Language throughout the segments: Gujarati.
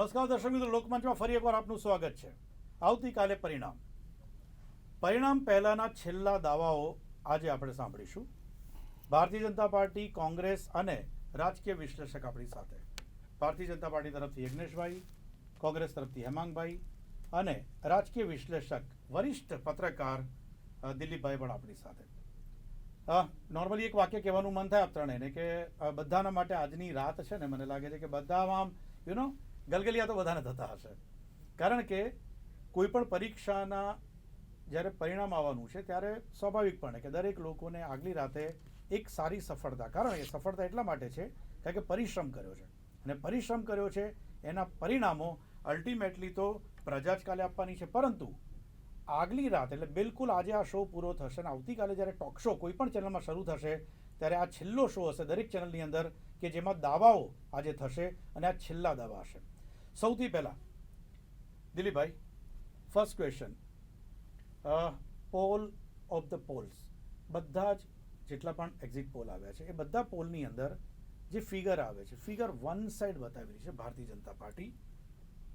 નમસ્કાર દર્શક મિત્રો, લોકમંચમાં ફરી એકવાર આપનું સ્વાગત છે. આવતીકાલે પરિણામ પહેલાના છેલ્લા દાવાઓ આજે આપણે સાંભળીશું. ભારતીય જનતા પાર્ટી, કોંગ્રેસ અને રાજકીય વિશ્લેષક આપણી સાથે. ભારતીય જનતા પાર્ટી તરફથી યજ્ઞેશભાઈ, કોંગ્રેસ તરફથી હેમાંગભાઈ અને રાજકીય વિશ્લેષક વરિષ્ઠ પત્રકાર દિલીપભાઈ પણ આપણી સાથે. નોર્મલી એક વાક્ય કહેવાનું મન થાય આપ ત્રણેયને કે બધાના માટે આજની રાત છે ને, મને લાગે છે કે બધામાં ગલગલિયા તો બધાને થતા હશે. કારણ કે કોઈ પણ પરીક્ષાના જ્યારે પરિણામ આવવાનું છે ત્યારે સ્વાભાવિકપણે કે દરેક લોકોને આગલી રાતે એક સારી સફળતા, કારણ કે સફળતા એટલા માટે છે કારણ કે પરિશ્રમ કર્યો છે અને પરિશ્રમ કર્યો છે એના પરિણામો અલ્ટિમેટલી તો પ્રજા જ કાલે આપવાની છે. પરંતુ આગલી રાત એટલે બિલકુલ આજે આ શો પૂરો થશે અને આવતીકાલે જ્યારે ટોક શો કોઈ પણ ચેનલમાં શરૂ થશે ત્યારે આ છેલ્લો શો હશે દરેક ચેનલની અંદર કે જેમાં દાવાઓ આજે થશે અને આ છેલ્લા દાવા હશે. સૌથી પહેલાં દિલીપભાઈ, first question, poll of the polls, બધા જ જેટલા પણ એક્ઝિટ પોલ આવ્યા છે એ બધા પોલની અંદર જે ફિગર આવે છે, ફિગર વન સાઇડ બતાવી રહી છે ભારતીય જનતા પાર્ટી.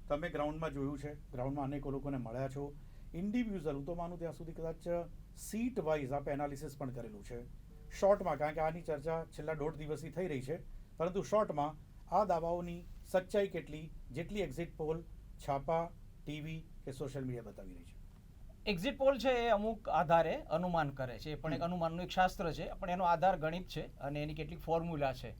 તમે ગ્રાઉન્ડમાં જોયું છે, ગ્રાઉન્ડમાં અનેકો લોકોને મળ્યા છો. ઇન્ડિવિજ્યુઅલ હું તો માનું ત્યાં સુધી કદાચ સીટ વાઇઝ આપણે એનાલિસિસ પણ કરેલું છે શોર્ટમાં, કારણ કે આની ચર્ચા છેલ્લા 1.5 દિવસથી થઈ રહી છે. પરંતુ શોર્ટમાં આ દાવાઓની સચ્ચાઈ કેટલી, જેટલી એક્ઝિટ પોલ, છાપા, ટીવી કે સોશિયલ મીડિયા બતાવી રહી છે? એક્ઝિટ પોલ છે એ અમુક આધારે અનુમાન કરે છે, પણ એક અનુમાનનું એક શાસ્ત્ર છે, પણ એનો આધાર ગણિત છે અને એની કેટલીક ફોર્મ્યુલા છે.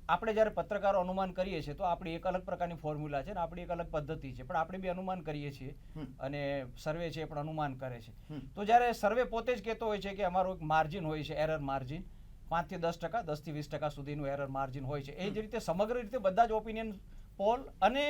આપણે જ્યારે પત્રકારો અનુમાન કરીએ છીએ તો આપણી એક અલગ પ્રકારની ફોર્મ્યુલા છે ને આપણી એક અલગ પદ્ધતિ છે, પણ આપણે બી અનુમાન કરીએ છીએ અને સર્વે છે એ પણ અનુમાન કરે છે. તો જ્યારે સર્વે પોતે જ કહેતો હોય છે કે અમારું એક માર્જિન હોય છે, એરર માર્જિન 5 થી 10%, 10 થી 20% સુધીનું એરર માર્જિન હોય છે. એ જ રીતે સમગ્ર રીતે બધા જ ઓપિનિયન પોલ અને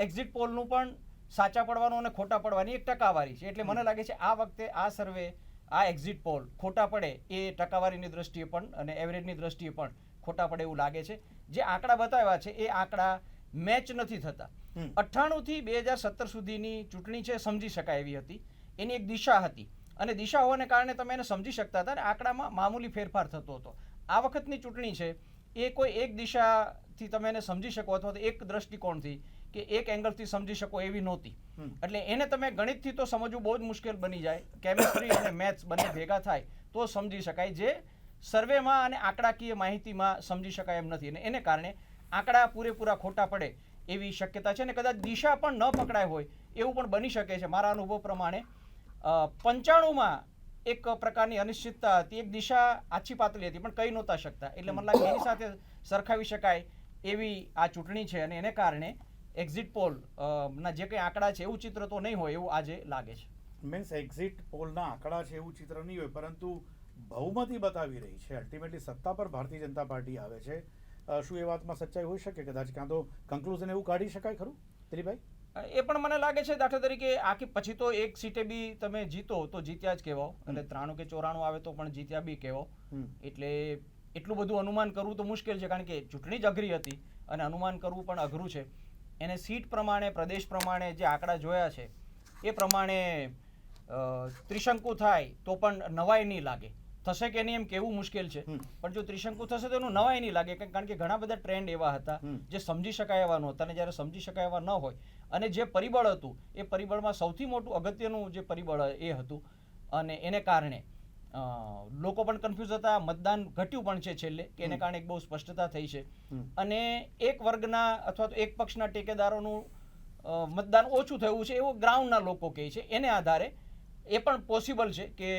એક્ઝિટ પોલનું પણ સાચા પડવાનું અને ખોટા પડવાની એક ટકાવારી છે. એટલે મને લાગે છે આ વખતે આ સર્વે, આ એક્ઝિટ પોલ ખોટા પડે એ ટકાવારીની દ્રષ્ટિએ પણ અને એવરેજની દ્રષ્ટિએ પણ ખોટા પડે એવું લાગે છે. જે આંકડા બતાવ્યા છે એ આંકડા મેચ નથી થતા. 98 થી 2017 સુધીની ચૂંટણી છે સમજી શકાય એવી હતી, એની એક દિશા હતી અને દિશા હોવાને કારણે તમે એને સમજી શકતા હતા અને આંકડામાં મામૂલી ફેરફાર થતો હતો. આ વખતની ચૂંટણી છે એ કોઈ એક દિશાથી તમે એને સમજી શકો અથવા તો એક દ્રષ્ટિકોણથી કે એક એંગલથી સમજી શકો એવી નહોતી. એટલે એને તમે ગણિતથી તો સમજવું બહુ જ મુશ્કેલ બની જાય, કેમિસ્ટ્રી અને મેથ્સ બંને ભેગા થાય તો સમજી શકાય, જે સર્વેમાં અને આંકડાકીય માહિતીમાં સમજી શકાય એમ નથી. અને એને કારણે આંકડા પૂરેપૂરા ખોટા પડે એવી શક્યતા છે અને કદાચ દિશા પણ ન પકડાય હોય એવું પણ બની શકે છે. મારા અનુભવ પ્રમાણે 95માં એક પ્રકારની અનિશ્ચિતતા હતી, એક દિશા આછી પાતળી હતી પણ કહી નહોતા શકતા. એટલે મને લાગે એની સાથે સરખાવી શકાય એવી આ ચૂંટણી છે અને એને કારણે એક્ઝિટ પોલ ના જે કંઈ આંકડા છે એવું ચિત્ર તો નહીં હોય એવું આજે લાગે છે. મીન્સ એક્ઝિટ પોલના આંકડા છે એવું ચિત્ર નહીં હોય, પરંતુ બહુમતી બતાવી રહી છે. અલ્ટિમેટલી સત્તા પર ભારતીય જનતા પાર્ટી આવે છે. શું એ વાતમાં સચ્ચાઈ હોઈ શકે? કદાચ ક્યાં તો કન્ક્લુઝન એવું કાઢી શકાય ખરું દિલીપભાઈ? એ પણ મને લાગે છે. દાખલા તરીકે આખી પછી તો એક સીટે બી તમે જીતો તો જીત્યા જ કહેવાઓ, એટલે 93 કે 94 આવે તો પણ જીત્યા બી કહેવાઓ. એટલે એટલું બધું અનુમાન કરવું તો મુશ્કેલ છે, કારણ કે ચૂંટણી જ અઘરી હતી અને અનુમાન કરવું પણ અઘરું છે. એને સીટ પ્રમાણે, પ્રદેશ પ્રમાણે જે આંકડા જોયા છે એ પ્રમાણે ત્રિશંકુ થાય તો પણ નવાઈ નહીં લાગે. થશે કે નહીં એમ કેવું મુશ્કેલ છે, પણ જો ત્રિશંકુ થશે તો એનું નવાઈ નહીં લાગે, કારણ કે ઘણા બધા ટ્રેન્ડ એવા હતા જે સમજી શકાય એવા નહોતા. અને જ્યારે સમજી શકાય એવા ન હોય અને જે પરિબળ હતું એ પરિબળમાં સૌથી મોટું અગત્યનું જે પરિબળ એ હતું અને એને કારણે લોકો પણ કન્ફ્યુઝ હતા, મતદાન ઘટ્યું પણ છે છેલ્લે, કે એને કારણે એક બહુ સ્પષ્ટતા થઈ છે. અને એક વર્ગના અથવા તો એક પક્ષના ટેકેદારોનું મતદાન ઓછું થયું છે એવું ગ્રાઉન્ડના લોકો કહે છે. એને આધારે એ પણ પોસિબલ છે કે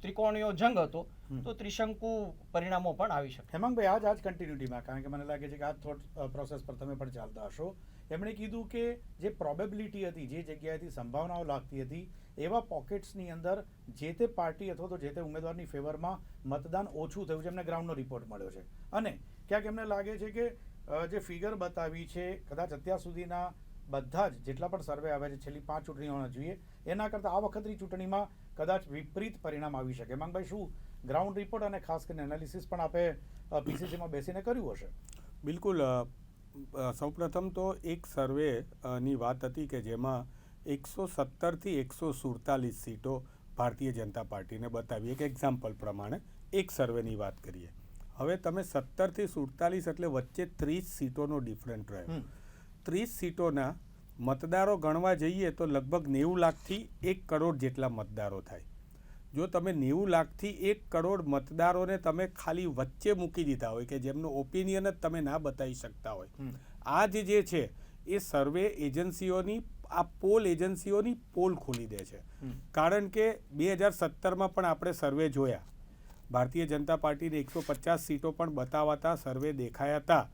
ત્રિકોણીયો જંગ હતો તો ત્રિશંકુ પરિણામો પણ આવી શકે. હેમાંગભાઈ, આજ કન્ટિન્યુટીમાં, કારણ કે મને લાગે છે કે આ થોટ પ્રોસેસ પર તમે પણ ચાલતા હશો. એમણે કીધું કે જે પ્રોબેબિલિટી હતી, જે જગ્યાએથી સંભાવનાઓ લાગતી હતી એવા પોકેટ્સની અંદર જે તે પાર્ટી અથવા તો જે તે ઉમેદવારની ફેવરમાં મતદાન ઓછું થયું છે. એમને ગ્રાઉન્ડનો રિપોર્ટ મળ્યો છે અને ક્યાંક એમને લાગે છે કે જે ફિગર બતાવી છે કદાચ અત્યાર સુધીના બધા જ જેટલા પણ સર્વે આવ્યા છે છેલ્લી 5 ચૂંટણીઓના જોઈએ એના કરતાં આ વખતની ચૂંટણીમાં કદાચ વિપરીત પરિણામ આવી શકે. હેમાંગભાઈ, શું ગ્રાઉન્ડ રિપોર્ટ અને ખાસ કરીને એનાલિસિસ પણ આપે પીસીસીમાં બેસીને કર્યું હશે? બિલકુલ. સૌપ્રથમ તો એક સર્વેની વાત હતી કે જેમાં 117 થી 147 સીટો ભારતીય જનતા પાર્ટીને બતાવી. એક એક્ઝામ્પલ પ્રમાણે એક સર્વેની વાત કરીએ. હવે તમે 17 થી 47 એટલે વચ્ચે 30 સીટોનો ડિફરન્ટ રહ્યો. 30 સીટોના મતદારો ગણવા જઈએ તો લગભગ 90 લાખથી 1 કરોડ જેટલા મતદારો થાય. જો તમે 90 લાખથી 1 કરોડ મતદારોને તમે ખાલી વચ્ચે મૂકી દીધા હોય કે જેમનો ઓપિનિયન જ તમે ના બતાવી શકતા હોય, આ જે છે એ સર્વે એજન્સીઓની આ પોલ એજન્સીઓની પોલ ખોલી દે છે. કારણ કે 2017માં પણ આપણે સર્વે જોયા, ભારતીય જનતા પાર્ટીને 150 સીટો પણ બતાવાતા સર્વે દેખાયા હતા.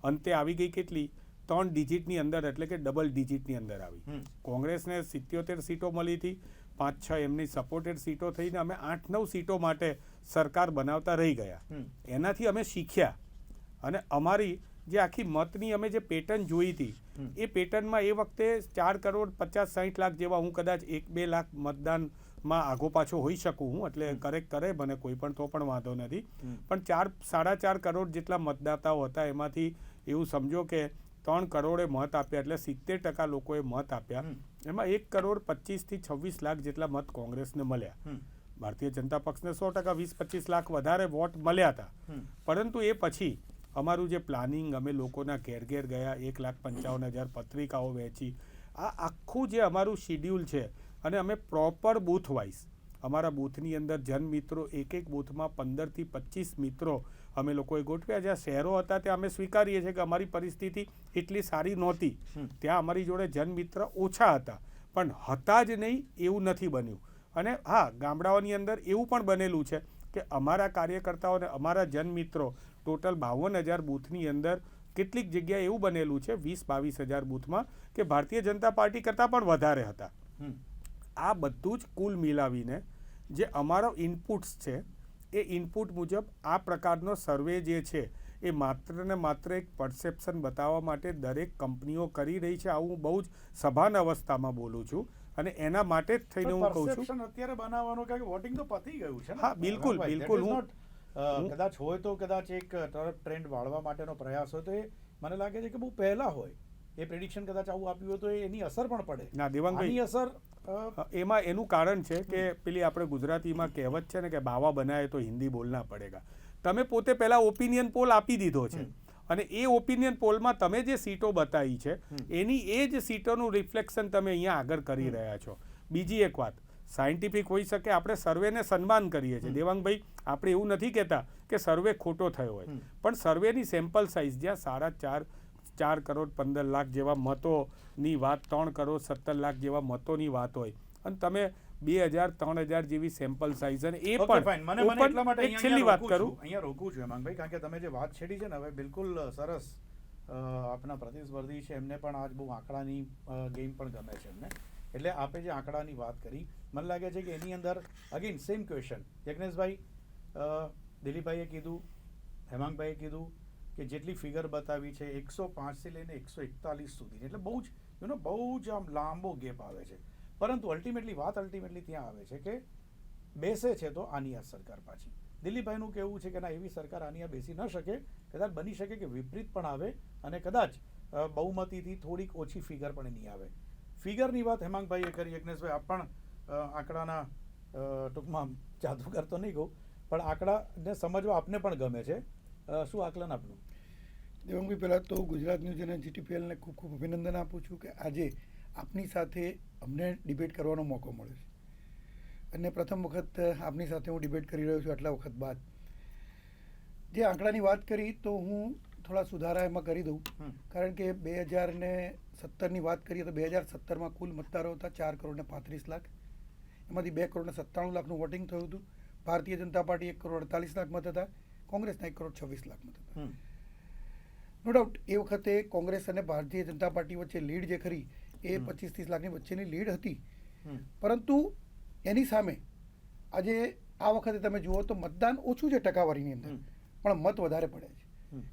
અંતે આવી ગઈ કેટલી? 3 ડિજિટની અંદર, એટલે કે ડબલ ડિજિટની અંદર આવી. કોંગ્રેસને 77 સીટો મળી હતી, 5-6 એમની સપોર્ટેડ સીટો થઈને અમે 8-9 સીટો માટે સરકાર બનાવતા રહી ગયા. એનાથી અમે શીખ્યા અને અમારી જે આખી મતની અમે જે પેટર્ન જોઈ હતી એ પેટર્નમાં એ વખતે 4 કરોડ 50-60 લાખ જેવા, હું કદાચ 1-2 લાખ મતદાનમાં આગો પાછો હોઈ શકું હું, એટલે કરેક્ટ કરે મને કોઈ પણ, તો પણ વાંધો નથી. પણ 4-4.5 કરોડ જેટલા મતદાતાઓ હતા, એમાંથી એવું સમજો કે 3 કરોડે મત આપ્યા, એટલે 70% લોકોએ મત આપ્યા. એમાં 1 કરોડ 25 થી 26 લાખ જેટલા મત કોંગ્રેસને મળ્યા. ભારતીય જનતા પક્ષને 100% 20-25 લાખ વધારે વોટ મળ્યા હતા. પરંતુ એ પછી અમારું જે પ્લાનિંગ, અમે લોકોના ઘેર ઘેર ગયા, 1,55,000 પત્રિકાઓ વહેંચી, આ આખું જે અમારું શિડ્યુલ છે, અને અમે પ્રોપર બૂથ વાઇઝ અમારા બૂથની અંદર જનમિત્રો, એક બૂથમાં 15 થી 25 મિત્રો અમે લોકોએ ગોઠવ્યા. જ્યાં શહેરો હતા ત્યાં અમે સ્વીકારીએ છીએ કે અમારી પરિસ્થિતિ એટલી સારી નહોતી, ત્યાં અમારી જોડે જનમિત્ર ઓછા હતા, પણ હતા જ નહીં એવું નથી બન્યું. અને હા, ગામડાઓની અંદર એવું પણ બનેલું છે કે અમારા કાર્યકર્તાઓને, અમારા જનમિત્રો ટોટલ 52,000 બૂથની અંદર કેટલીક જગ્યાએ એવું બનેલું છે 20-22,000 બૂથમાં કે ભારતીય જનતા પાર્ટી કરતાં પણ વધારે હતા. આ બધું જ કુલ મિલાવીને જે અમારો ઇનપુટ્સ છે, એ ઇનપુટ મુજબ આ પ્રકારનો સર્વે જે છે એ માત્ર ને માત્ર એક પરસેપ્શન બતાવવા માટે દરેક કંપનીઓ કરી રહી છે. આવું બહુ જ સભાન અવસ્થામાં બોલું છું અને એના માટે જ થઈને હું કહું છું અત્યારે બનાવવાનું, કારણ કે વોટિંગ તો પતી ગયું છે. હા, બિલકુલ બિલકુલ. હું કદાચ હોય તો કદાચ એક ટ્રેન્ડ વાળવા માટેનો પ્રયાસ હોય તો એ મને લાગે છે કે બહુ પહેલા હોય એ પ્રેડિક્શન કદાચ આવું આપ્યું હોય તો એની અસર પણ પડે. ના, દેવાંગભાઈ, અસર એમાં એનું કારણ છે કે પેલી આપણે ગુજરાતીમાં કહેવત છે ને કે બાવા બનાવે તો હિન્દી બોલના પડેગા. તમે પોતે પહેલા ઓપિનિયન પોલ આપી દીધો છે અને એ ઓપિનિયન પોલમાં તમે જે સીટો બતાવી છે એની એ જ સીટોનું રિફ્લેક્શન તમે અહીંયા આગળ કરી રહ્યા છો. બીજી એક વાત, સાયન્ટિફિક હોઈ શકે, આપણે સર્વેને સન્માન કરીએ છીએ દેવાંગભાઈ, આપણે એવું નથી કહેતા કે સર્વે ખોટો થયો હોય, પણ સર્વેની સેમ્પલ સાઇઝ જ્યાં 4 કરોડ 15 લાખ જેવા મતોની વાત, 3 કરોડ 17 લાખ જેવા મતોની વાત હોય, અને તમે 2,000-3,000 જેવી સેમ્પલ સાઇઝ, અને એ પણ એક છેલ્લી વાત કરું, અહીંયા રોકું છું હેમાંગભાઈ, કારણ કે તમે જે વાત છેડી છે ને, હવે બિલકુલ સરસ. આપણા પ્રતિસ્પર્ધી છે, એમને પણ આજ બહુ આંકડાની ગેમ પણ ગમે છે એમને. એટલે આપણે જે આંકડાની વાત કરી, મને લાગે છે કે એની અંદર અગેન સેમ ક્વેશ્ચન, યજ્ઞેશભાઈ, દિલીપભાઈએ કીધું, હેમાંગભાઈએ કીધું કે જેટલી ફિગર બતાવી છે 105થી લઈને 141 સુધી, એટલે બહુ જ બહુ જ આમ લાંબો ગેપ આવે છે. પરંતુ અલ્ટિમેટલી ત્યાં આવે છે કે બેસે છે તો આની આ સરકાર પાછી. દિલીપભાઈનું કહેવું છે કે ના, એવી સરકાર આની આ બેસી ન શકે, કદાચ બની શકે કે વિપરીત પણ આવે અને કદાચ બહુમતીથી થોડીક ઓછી ફિગર પણ એની આવે. ફિગરની વાત હેમાંગભાઈએ કરી, યજ્ઞેશભાઈ આપ પણ આંકડાના ટૂંકમાં જાદુગર તો નહીં કહું, પણ આંકડાને સમજવા આપને પણ ગમે છે. શું આકલન આપનું? દેવાંગભાઈ, પહેલાં તો ગુજરાત ન્યૂઝ અને જીટીપીએલને ખૂબ ખૂબ અભિનંદન આપું છું કે આજે આપની સાથે અમને ડિબેટ કરવાનો મોકો મળ્યો છે, અને પ્રથમ વખત આપની સાથે હું ડિબેટ કરી રહ્યો છું આટલા વખત બાદ. જે આંકડાની વાત કરી તો હું થોડા સુધારા એમાં કરી દઉં, કારણ કે 2017ની વાત કરીએ તો 2017માં કુલ મતદારો હતા 4 કરોડ 35 લાખ, એમાંથી 2 કરોડ 97 લાખનું વોટિંગ થયું હતું. ભારતીય જનતા પાર્ટી 1 કરોડ 48 લાખ મત હતા, કોંગ્રેસના 1 કરોડ 26 લાખ મત હતા. નો ડાઉટ એ વખતે કોંગ્રેસ અને ભારતીય જનતા પાર્ટી વચ્ચે લીડ જે ખરી એ 25-30 લાખની વચ્ચેની લીડ હતી, પરંતુ એની સામે આજે આ વખતે તમે જુઓ તો મતદાન ઓછું છે ટકાવારીની અંદર, પણ મત વધારે પડ્યા છે.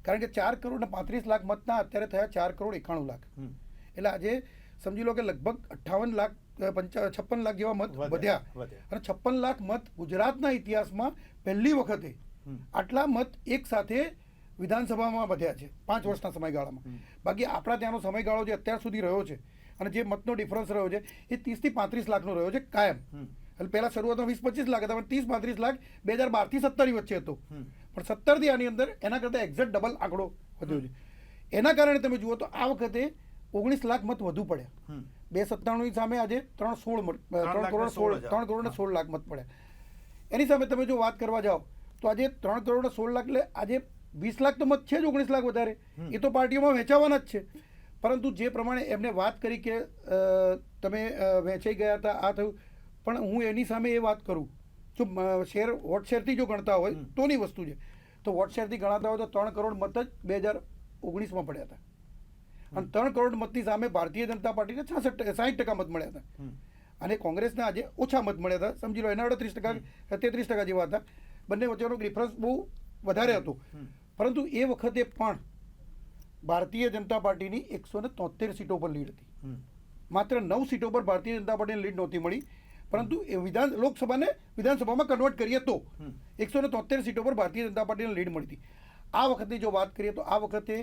કારણ કે 4 કરોડ 35 લાખ મતના અત્યારે થયા 4 કરોડ 91 લાખ. એટલે આજે સમજી લો કે લગભગ 56 લાખ જેવા મત વધ્યા, અને 56 લાખ મત ગુજરાતના ઇતિહાસમાં પહેલી વખતે આટલા મત એક સાથે વિધાનસભામાં વધ્યા છે 5 વર્ષના સમયગાળામાં. બાકી આપણા ત્યાંનો સમયગાળો જે અત્યાર સુધી રહ્યો છે અને જે મતનો ડિફરન્સ રહ્યો છે એ 30 થી 35 લાખનો રહ્યો છે કાયમ. એટલે પહેલા શરૂઆતમાં 20-25 લાખ હતા, પણ 30-35 લાખ 2012 થી 17 વચ્ચે હતો, પણ 17 થી આની અંદર એના કરતાં એક્ઝેક્ટ ડબલ આંકડો વધ્યો છે. એના કારણે તમે જુઓ તો આ વખતે 19 લાખ મત વધુ પડ્યા. હમ. 297 સામે આજે 3 કરોડ 16 લાખ મત પડ્યા. એની સામે તમે જો વાત કરવા જાઓ તો આજે 3 કરોડ 16 લાખ એટલે આજે 20 લાખ તો મત છે જ, 19 લાખ વધારે એ તો પાર્ટીઓમાં વહેંચાવાના જ છે. પરંતુ જે પ્રમાણે એમને વાત કરી કે તમે વહેંચાઈ ગયા હતા, આ થયું, પણ હું એની સામે એ વાત કરું, જો શેર વોટ શેરથી જો ગણતા હોય તોની વસ્તુ છે, તો વોટ શેરથી ગણાતા હોય તો 3 કરોડ મત જ 2019માં પડ્યા હતા. અને 3 કરોડ મતની સામે ભારતીય જનતા પાર્ટીને 60% મત મળ્યા હતા. અને કોંગ્રેસના આજે ઓછા મત મળ્યા હતા, સમજી લો એના 38%, 33% જેવા હતા. બંને વચ્ચેનો ડિફરન્સ બહુ વધારે હતો. પરંતુ એ વખતે પણ ભારતીય જનતા પાર્ટીની 173 સીટો પર લીડ હતી. માત્ર 9 સીટો પર ભારતીય જનતા પાર્ટીને લીડ નહોતી મળી, પરંતુ એ લોકસભાને વિધાનસભામાં કન્વર્ટ કરીએ તો 173 સીટો પર ભારતીય જનતા પાર્ટીને લીડ મળી હતી. આ વખતે જો વાત કરીએ તો આ વખતે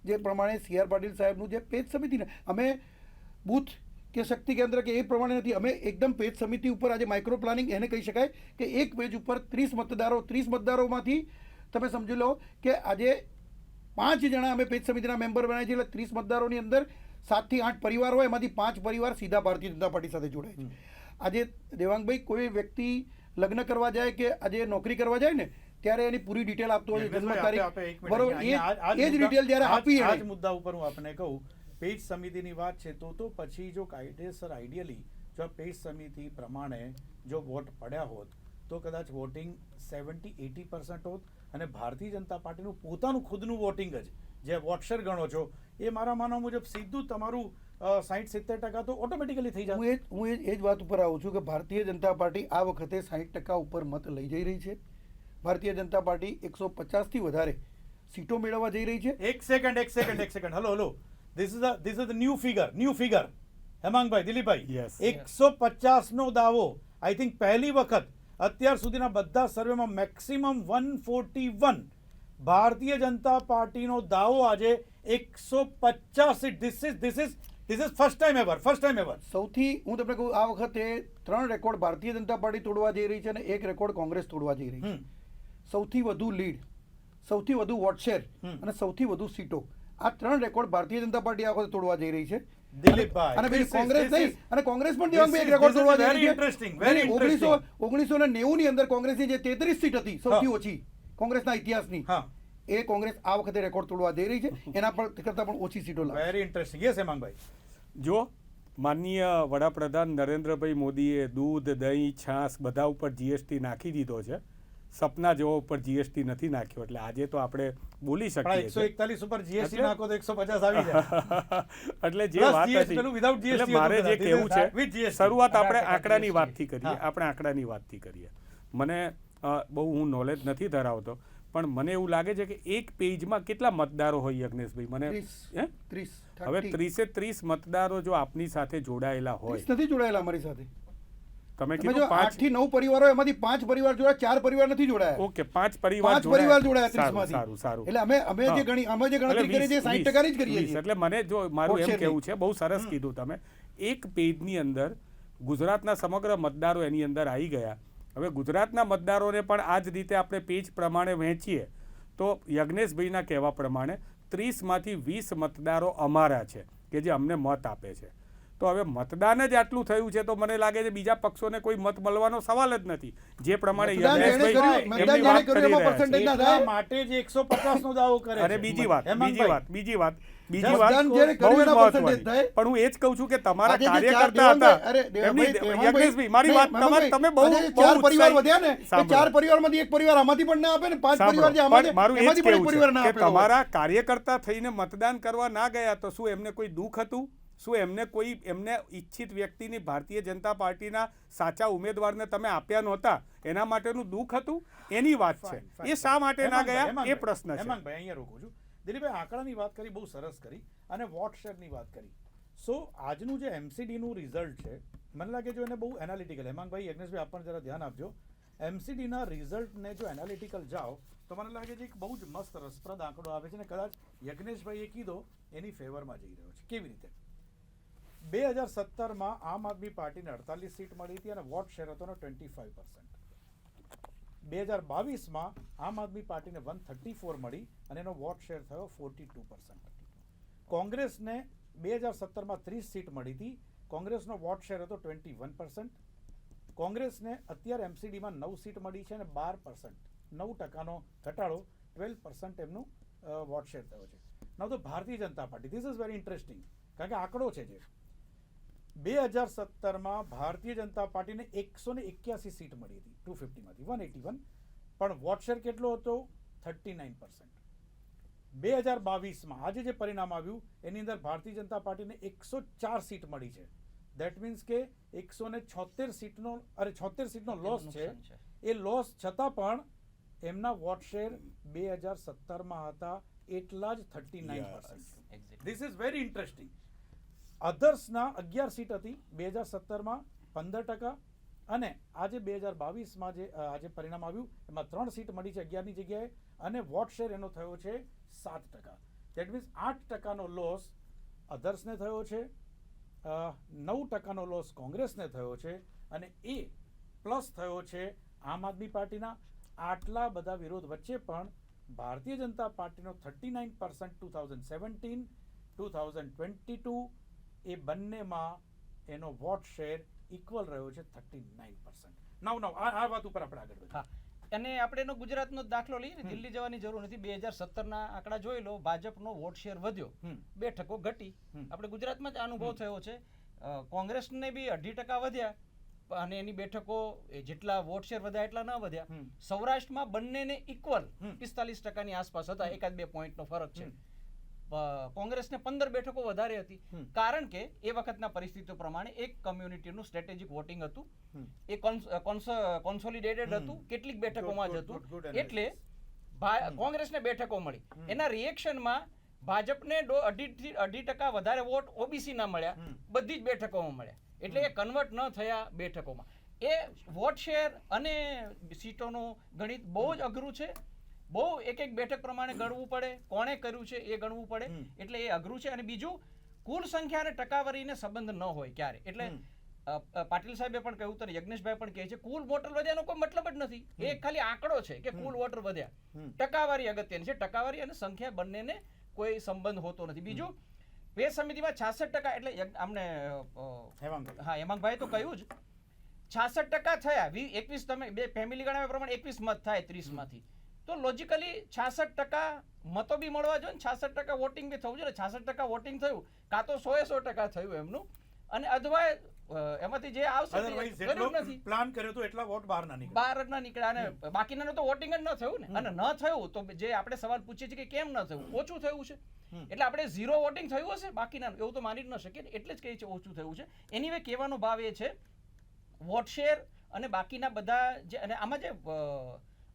જે પ્રમાણે સી આર પાટીલ સાહેબનું જે પેજ સમિતિને અમે બૂથ કે શક્તિ કેન્દ્ર કે એ પ્રમાણે નથી, અમે એકદમ પેજ સમિતિ ઉપર આજે માઇક્રો પ્લાનિંગ એને કહી શકાય કે એક પેજ ઉપર 30 મતદારોમાંથી તમે સમજી લો કે આજે 5 જણા અમે પેજ સમિતિના મેમ્બર બનાવીએ છીએ. એટલે 30 મતદારોની અંદર 7 થી 8 પરિવાર હોય, એમાંથી 5 પરિવાર સીધા ભારતીય જનતા પાર્ટી સાથે જોડાય છે. આજે દેવાંગભાઈ કોઈ વ્યક્તિ લગ્ન કરવા જાય કે આજે નોકરી કરવા જાય ને ત્યારે એની પૂરી ડિટેલ આપતો હોય, જન્મ તારીખ, બરોબર, એ જ ડિટેલ જ્યારે આપી આ જ મુદ્દા ઉપર હું આપને કહું, પેજ સમિતિની વાત છે તો પછી જો કાયદેસર આઈડિયલી જો પેજ સમિતિ પ્રમાણે જો વોટ પડ્યા હોત તો કદાચ વોટિંગ 70-80% હોત, અને ભારતીય જનતા પાર્ટીનું પોતાનું ખુદનું વોટિંગ જ જે વોટશેર ગણો છો એ મારા માનવા મુજબ સીધું તમારું 60-70% તો ઓટોમેટિકલી થઈ જાય. હું એ જ વાત ઉપર આવું છું કે ભારતીય જનતા પાર્ટી આ વખતે 60% ઉપર મત લઈ જઈ રહી છે. ભારતીય જનતા પાર્ટી 150 થી વધારે સીટો મેળવવા જઈ રહી છે. એક second hello this is the new figure Hemangbhai, Dilipbhai, Yes. 150 નો દાવો આઈ થિંક પહેલી વખત અત્યાર સુધીના બધા સર્વેમાં મેક્સિમમ 141 ભારતીય જનતા પાર્ટીનો દાવો આજે 150. This is first time ever. સૌથી હું તમને કહું, આ વખતે 3 રેકોર્ડ ભારતીય જનતા પાર્ટી તોડવા જઈ રહી છે અને 1 રેકોર્ડ કોંગ્રેસ તોડવા જઈ રહી છે. સૌથી વધુ લીડ, સૌથી વધુ વોટશેર અને સૌથી વધુ સીટો, આ 3 રેકોર્ડ ભારતીય જનતા પાર્ટી આ વખતે તોડવા જઈ રહી છે. દિલીપભાઈ, અને બીજું કોંગ્રેસ નહીં, અને કોંગ્રેસ પણ દેવાંગભાઈ એક રેકોર્ડ તોડવા જઈ રહી છે. very interesting. 1990 ની અંદર કોંગ્રેસની જે 33 સીટ હતી સૌથી ઓછી કોંગ્રેસના ઇતિહાસની, હા, એ કોંગ્રેસ આ વખતે રેકોર્ડ તોડવા જઈ રહી છે. એના કરતા પણ ઓછી સીટો લાવે. Very interesting. યસ હેમાંગભાઈ. જો માનનીય વડાપ્રધાન નરેન્દ્રભાઈ મોદીએ દૂધ, દહીં, છાશ બધા ઉપર જીએસટી નાખી દીધો છે. સપના જેવો ઉપર જીએસટી નથી નાખ્યો, એટલે આજે તો આપણે બોલી શકીએ છીએ. 141 ઉપર જીએસટી નાખો તો 150 આવી જાય. એટલે જે Plus વાત GST હતી, પેલું without GST એટલે મારે હતું જે કદાચ. કહેવું This is with છે, GST. શરૂઆત આપણે 18% આંકડાની GST. વાતથી કરીએ. હા. આપણે આંકડાની વાતથી કરીએ. મને બહુ હું નોલેજ નથી ધરાવતો, પણ મને એવું લાગે છે કે એક પેજમાં કેટલા મતદારો હોય યજ્ઞેશભાઈ? મને 30 હવે 30 મતદારો જો આપની સાથે જોડાયેલા હોય, નથી જોડાયેલા અમારી સાથે. તમે તમે કીધું જો 8 થી 9 પરિવારો, એમાંથી 5 પરિવાર જોડાયા, 4 પરિવાર નથી જોડાયા. ઓકે, 5 પરિવાર 5 પરિવાર જોડાયા સારું, 30 માંથી. સારું, સારું. એટલે અમે જે ગણતરી કરી છે 60% જ કરીએ છીએ. એટલે મને જો મારું એમ વોટશેરની. કેવું છે, બહુ સરસ કીધું તમે, એક પેજની અંદર ગુજરાતના સમગ્ર મતદારો એની અંદર આવી ગયા. હવે ગુજરાતના મતદારોને પણ આ જ રીતે આપણે પેજ પ્રમાણે વહેંચીએ તો યજ્ઞેશભાઈના કહેવા પ્રમાણે 30 માંથી 20 મતદારો અમારા છે કે જે અમને મત આપે છે. તો હવે મતદાન જ આટલું થયું છે તો મને લાગે છે બીજા પક્ષોને કોઈ મત મળવાનો સવાલ જ નથી. જે પ્રમાણે મતદાન જેણે યજ્ઞેશભાઈ કર્યું, એમની મતદાન વાત જેણે કર્યું કરી એમાં રહ્યા છે. percentage ના એટલા થાય. માટે જ 150 નો દાવો કરે અને છે. બીજી વાત મતદાન જેણે કર્યું એના percentage થાય. પણ હું એ જ કહું છું કે તમારા આજે જે ચાર કાર્યકર્તા હતા, અરે એમની દેવાંગભાઈ, યજ્ઞેશભાઈ, મારી વાત તમે બહુ આજે જે 4 પરિવાર વધ્યા ને, એ સાંભળો. 4 પરિવારમાંથી એક પરિવાર આમાંથી પણ ના આપે ને 5 સાંભળો, પરિવાર જે આમાં છે, પણ મારું એ જ એમાંથી પણ એક કહેવું પરિવાર છે ના કે આપેલો હોય. તમારા કાર્યકર્તા થઈને મતદાન કરવા ના ગયા તો શું એમને કોઈ દુઃખ હતું? શું એમને ઈચ્છિત વ્યક્તિની ભારતીય જનતા પાર્ટીના સાચા ઉમેદવારને તમે આપ્યા નહોતા એના માટેનું દુઃખ હતું? એની વાત છે. એ શા માટે ના ગયા એ પ્રશ્ન છે. હેમાંગભાઈ, અહીંયા રોકું છું. દિલીપભાઈ, આંકડાની વાત કરી, બહુ સરસ કરી, અને વોટશેરની વાત કરી. સો આજનું જે એમસીડીનું રિઝલ્ટ છે, મને લાગે જો એને બહુ એનાલિટિકલ, હેમાંગભાઈ, યજ્ઞેશભાઈ, આપ પણ જરા ધ્યાન આપજો. એમસીડીના રિઝલ્ટને જો એનાલિટિકલ જાઓ તો મને લાગે છે એક બહુ જ મસ્ત રસપ્રદ આંકડો આવે છે, ને કદાચ યજ્ઞેશભાઈએ કીધો એની ફેવરમાં જઈ રહ્યો છે. કેવી રીતે? 2017માં આમ આદમી પાર્ટીને 48 સીટ મળી હતી અને વોટ શેર હતો 25%. 2022માં આમ આદમી પાર્ટીને 134 મળી અને એનો વોટ શેર થયો 42%. કોંગ્રેસને 2017માં 30 સીટ મળી હતી. કોંગ્રેસનો વોટ શેર હતો 21%. કોંગ્રેસને અત્યારે એમસીડીમાં 9 સીટ મળી છે અને 12%, 9% ઘટાડો, 12% એમનું વોટ શેર થયો છે. નાઉ તો Bharatiya Janata Party, this is very interesting, કારણ કે આંકડો છે જે 2017માં ભારતીય જનતા પાર્ટીને 181 સીટ મળી હતી, 250માંથી 181, પણ વોટ શેર કેટલો હતો? 39%. 2022માં આજે જે પરિણામ આવ્યું એની અંદર ભારતીય જનતા પાર્ટીને 104 સીટ મળી છે. દેટ મીન્સ કે 176 સીટનો લોસ છે. નુકસાન છે. એ લોસ છતાં પણ એમના વોટ શેર 2017માં હતા એટલા જ 39%. Exactly. This is very interesting. અધર્સના 11 સીટ હતી 2017માં, 15%, અને આજે 2022માં જે આજે પરિણામ આવ્યું એમાં 3 સીટ મળી છે 11ની જગ્યાએ, અને વોટ શેર એનો થયો છે 7%. દેટ મીન્સ 8%નો લોસ અધર્સને થયો છે, 9%નો લોસ કોંગ્રેસને થયો છે, અને એ પ્લસ થયો છે આમ આદમી પાર્ટીના. આટલા બધા વિરોધ વચ્ચે પણ ભારતીય જનતા પાર્ટીનો 39% 2017, 2022 એ બંનેમાં એનો વોટ શેર ઇક્વલ રહ્યો છે 39%. નવ આ વાત ઉપર આપણે આગળ વધીએ. હા, અને આપણે એનો ગુજરાતનો દાખલો લઈએ ને, દિલ્હી જવાની જરૂર નથી. 2017ના આંકડા જોઈ લો, ભાજપનો વોટ શેર વધ્યો, બેઠકો ઘટી. આપણે ગુજરાતમાં જ અનુભવ થયો છે. કોંગ્રેસને બી 2.5% વધ્યા, અને એની બેઠકો જેટલા વોટ શેર વધ્યા એટલા ન વધ્યા. સૌરાષ્ટ્રમાં બંનેને ઇક્વલ 45%ની આસપાસ હતા, 1-2 પોઈન્ટનો ફરક છે. કોંગ્રેસને 15 બેઠકો વધારે હતી, કારણ કે એ વખતના પરિસ્થિતિઓ પ્રમાણે એક કમ્યુનિટીનું સ્ટ્રેટેજિક વોટિંગ હતું, એ કોન્સોલિડેટેડ હતું, કેટલીક બેઠકોમાં જ હતું, એટલે કોંગ્રેસને બેઠકો મળી. એના રિએક્શનમાં ભાજપને 2.5% વધારે વોટ ઓબીસી ના મળ્યા, બધી જ બેઠકોમાં મળ્યા, એટલે એ કન્વર્ટ ન થયા બેઠકોમાં. એ વોટ શેર અને સીટોનું ગણિત બહુ જ અઘરું છે. બહુ એક બેઠક પ્રમાણે ગણવું પડે, કોણે કર્યું છે એ ગણવું પડે, એટલે એ અઘરું છે. અને બીજું, કુલ સંખ્યા અને ટકાવારીને સંબંધ ન હોય ક્યારે. એટલે પાટીલ સાહેબે પણ કહ્યું હતું, યજ્ઞેશભાઈ પણ કહે છે, કુલ વોટર વધ્યાનો કોઈ મતલબ જ નથી. એ ખાલી આંકડો છે કે કુલ વોટર વધ્યા. ટકાવારી અગત્યની છે. ટકાવારી અને સંખ્યા બંનેને કોઈ સંબંધ હોતો નથી. બીજું, પેજ સમિતિમાં 66%, એટલે અમને હેમાંગભાઈ તો કહ્યું જ 66% થયા. 21 તમે બે ફેમિલી ગણાવ્યા પ્રમાણે 21 મત થાય 30માંથી. તો લોજિકલી 66% મતો બી મળવા જોઈએ ને 66% વોટિંગ બી થવું જોઈએ. 66% વોટિંગ થયું, કાં તો 100% થયું એમનું, અને અથવા એમાંથી જે આવશે નથી, પ્લાન કર્યો તો એટલા વોટ બહાર ના નીકળ્યા, અને બાકીના તો વોટિંગ જ ન થયું ને. અને ન થયું તો જે આપણે સવાલ પૂછીએ છીએ કે કેમ ન થયું, ઓછું થયું છે. એટલે આપણે 0 વોટિંગ થયું હશે, બાકીના એવું તો માની જ ન શકીએ, એટલે જ કહીએ છીએ ઓછું થયું છે. એનીવે કહેવાનો ભાવ એ છે, વોટ શેર અને બાકીના બધા જે, અને આમાં જે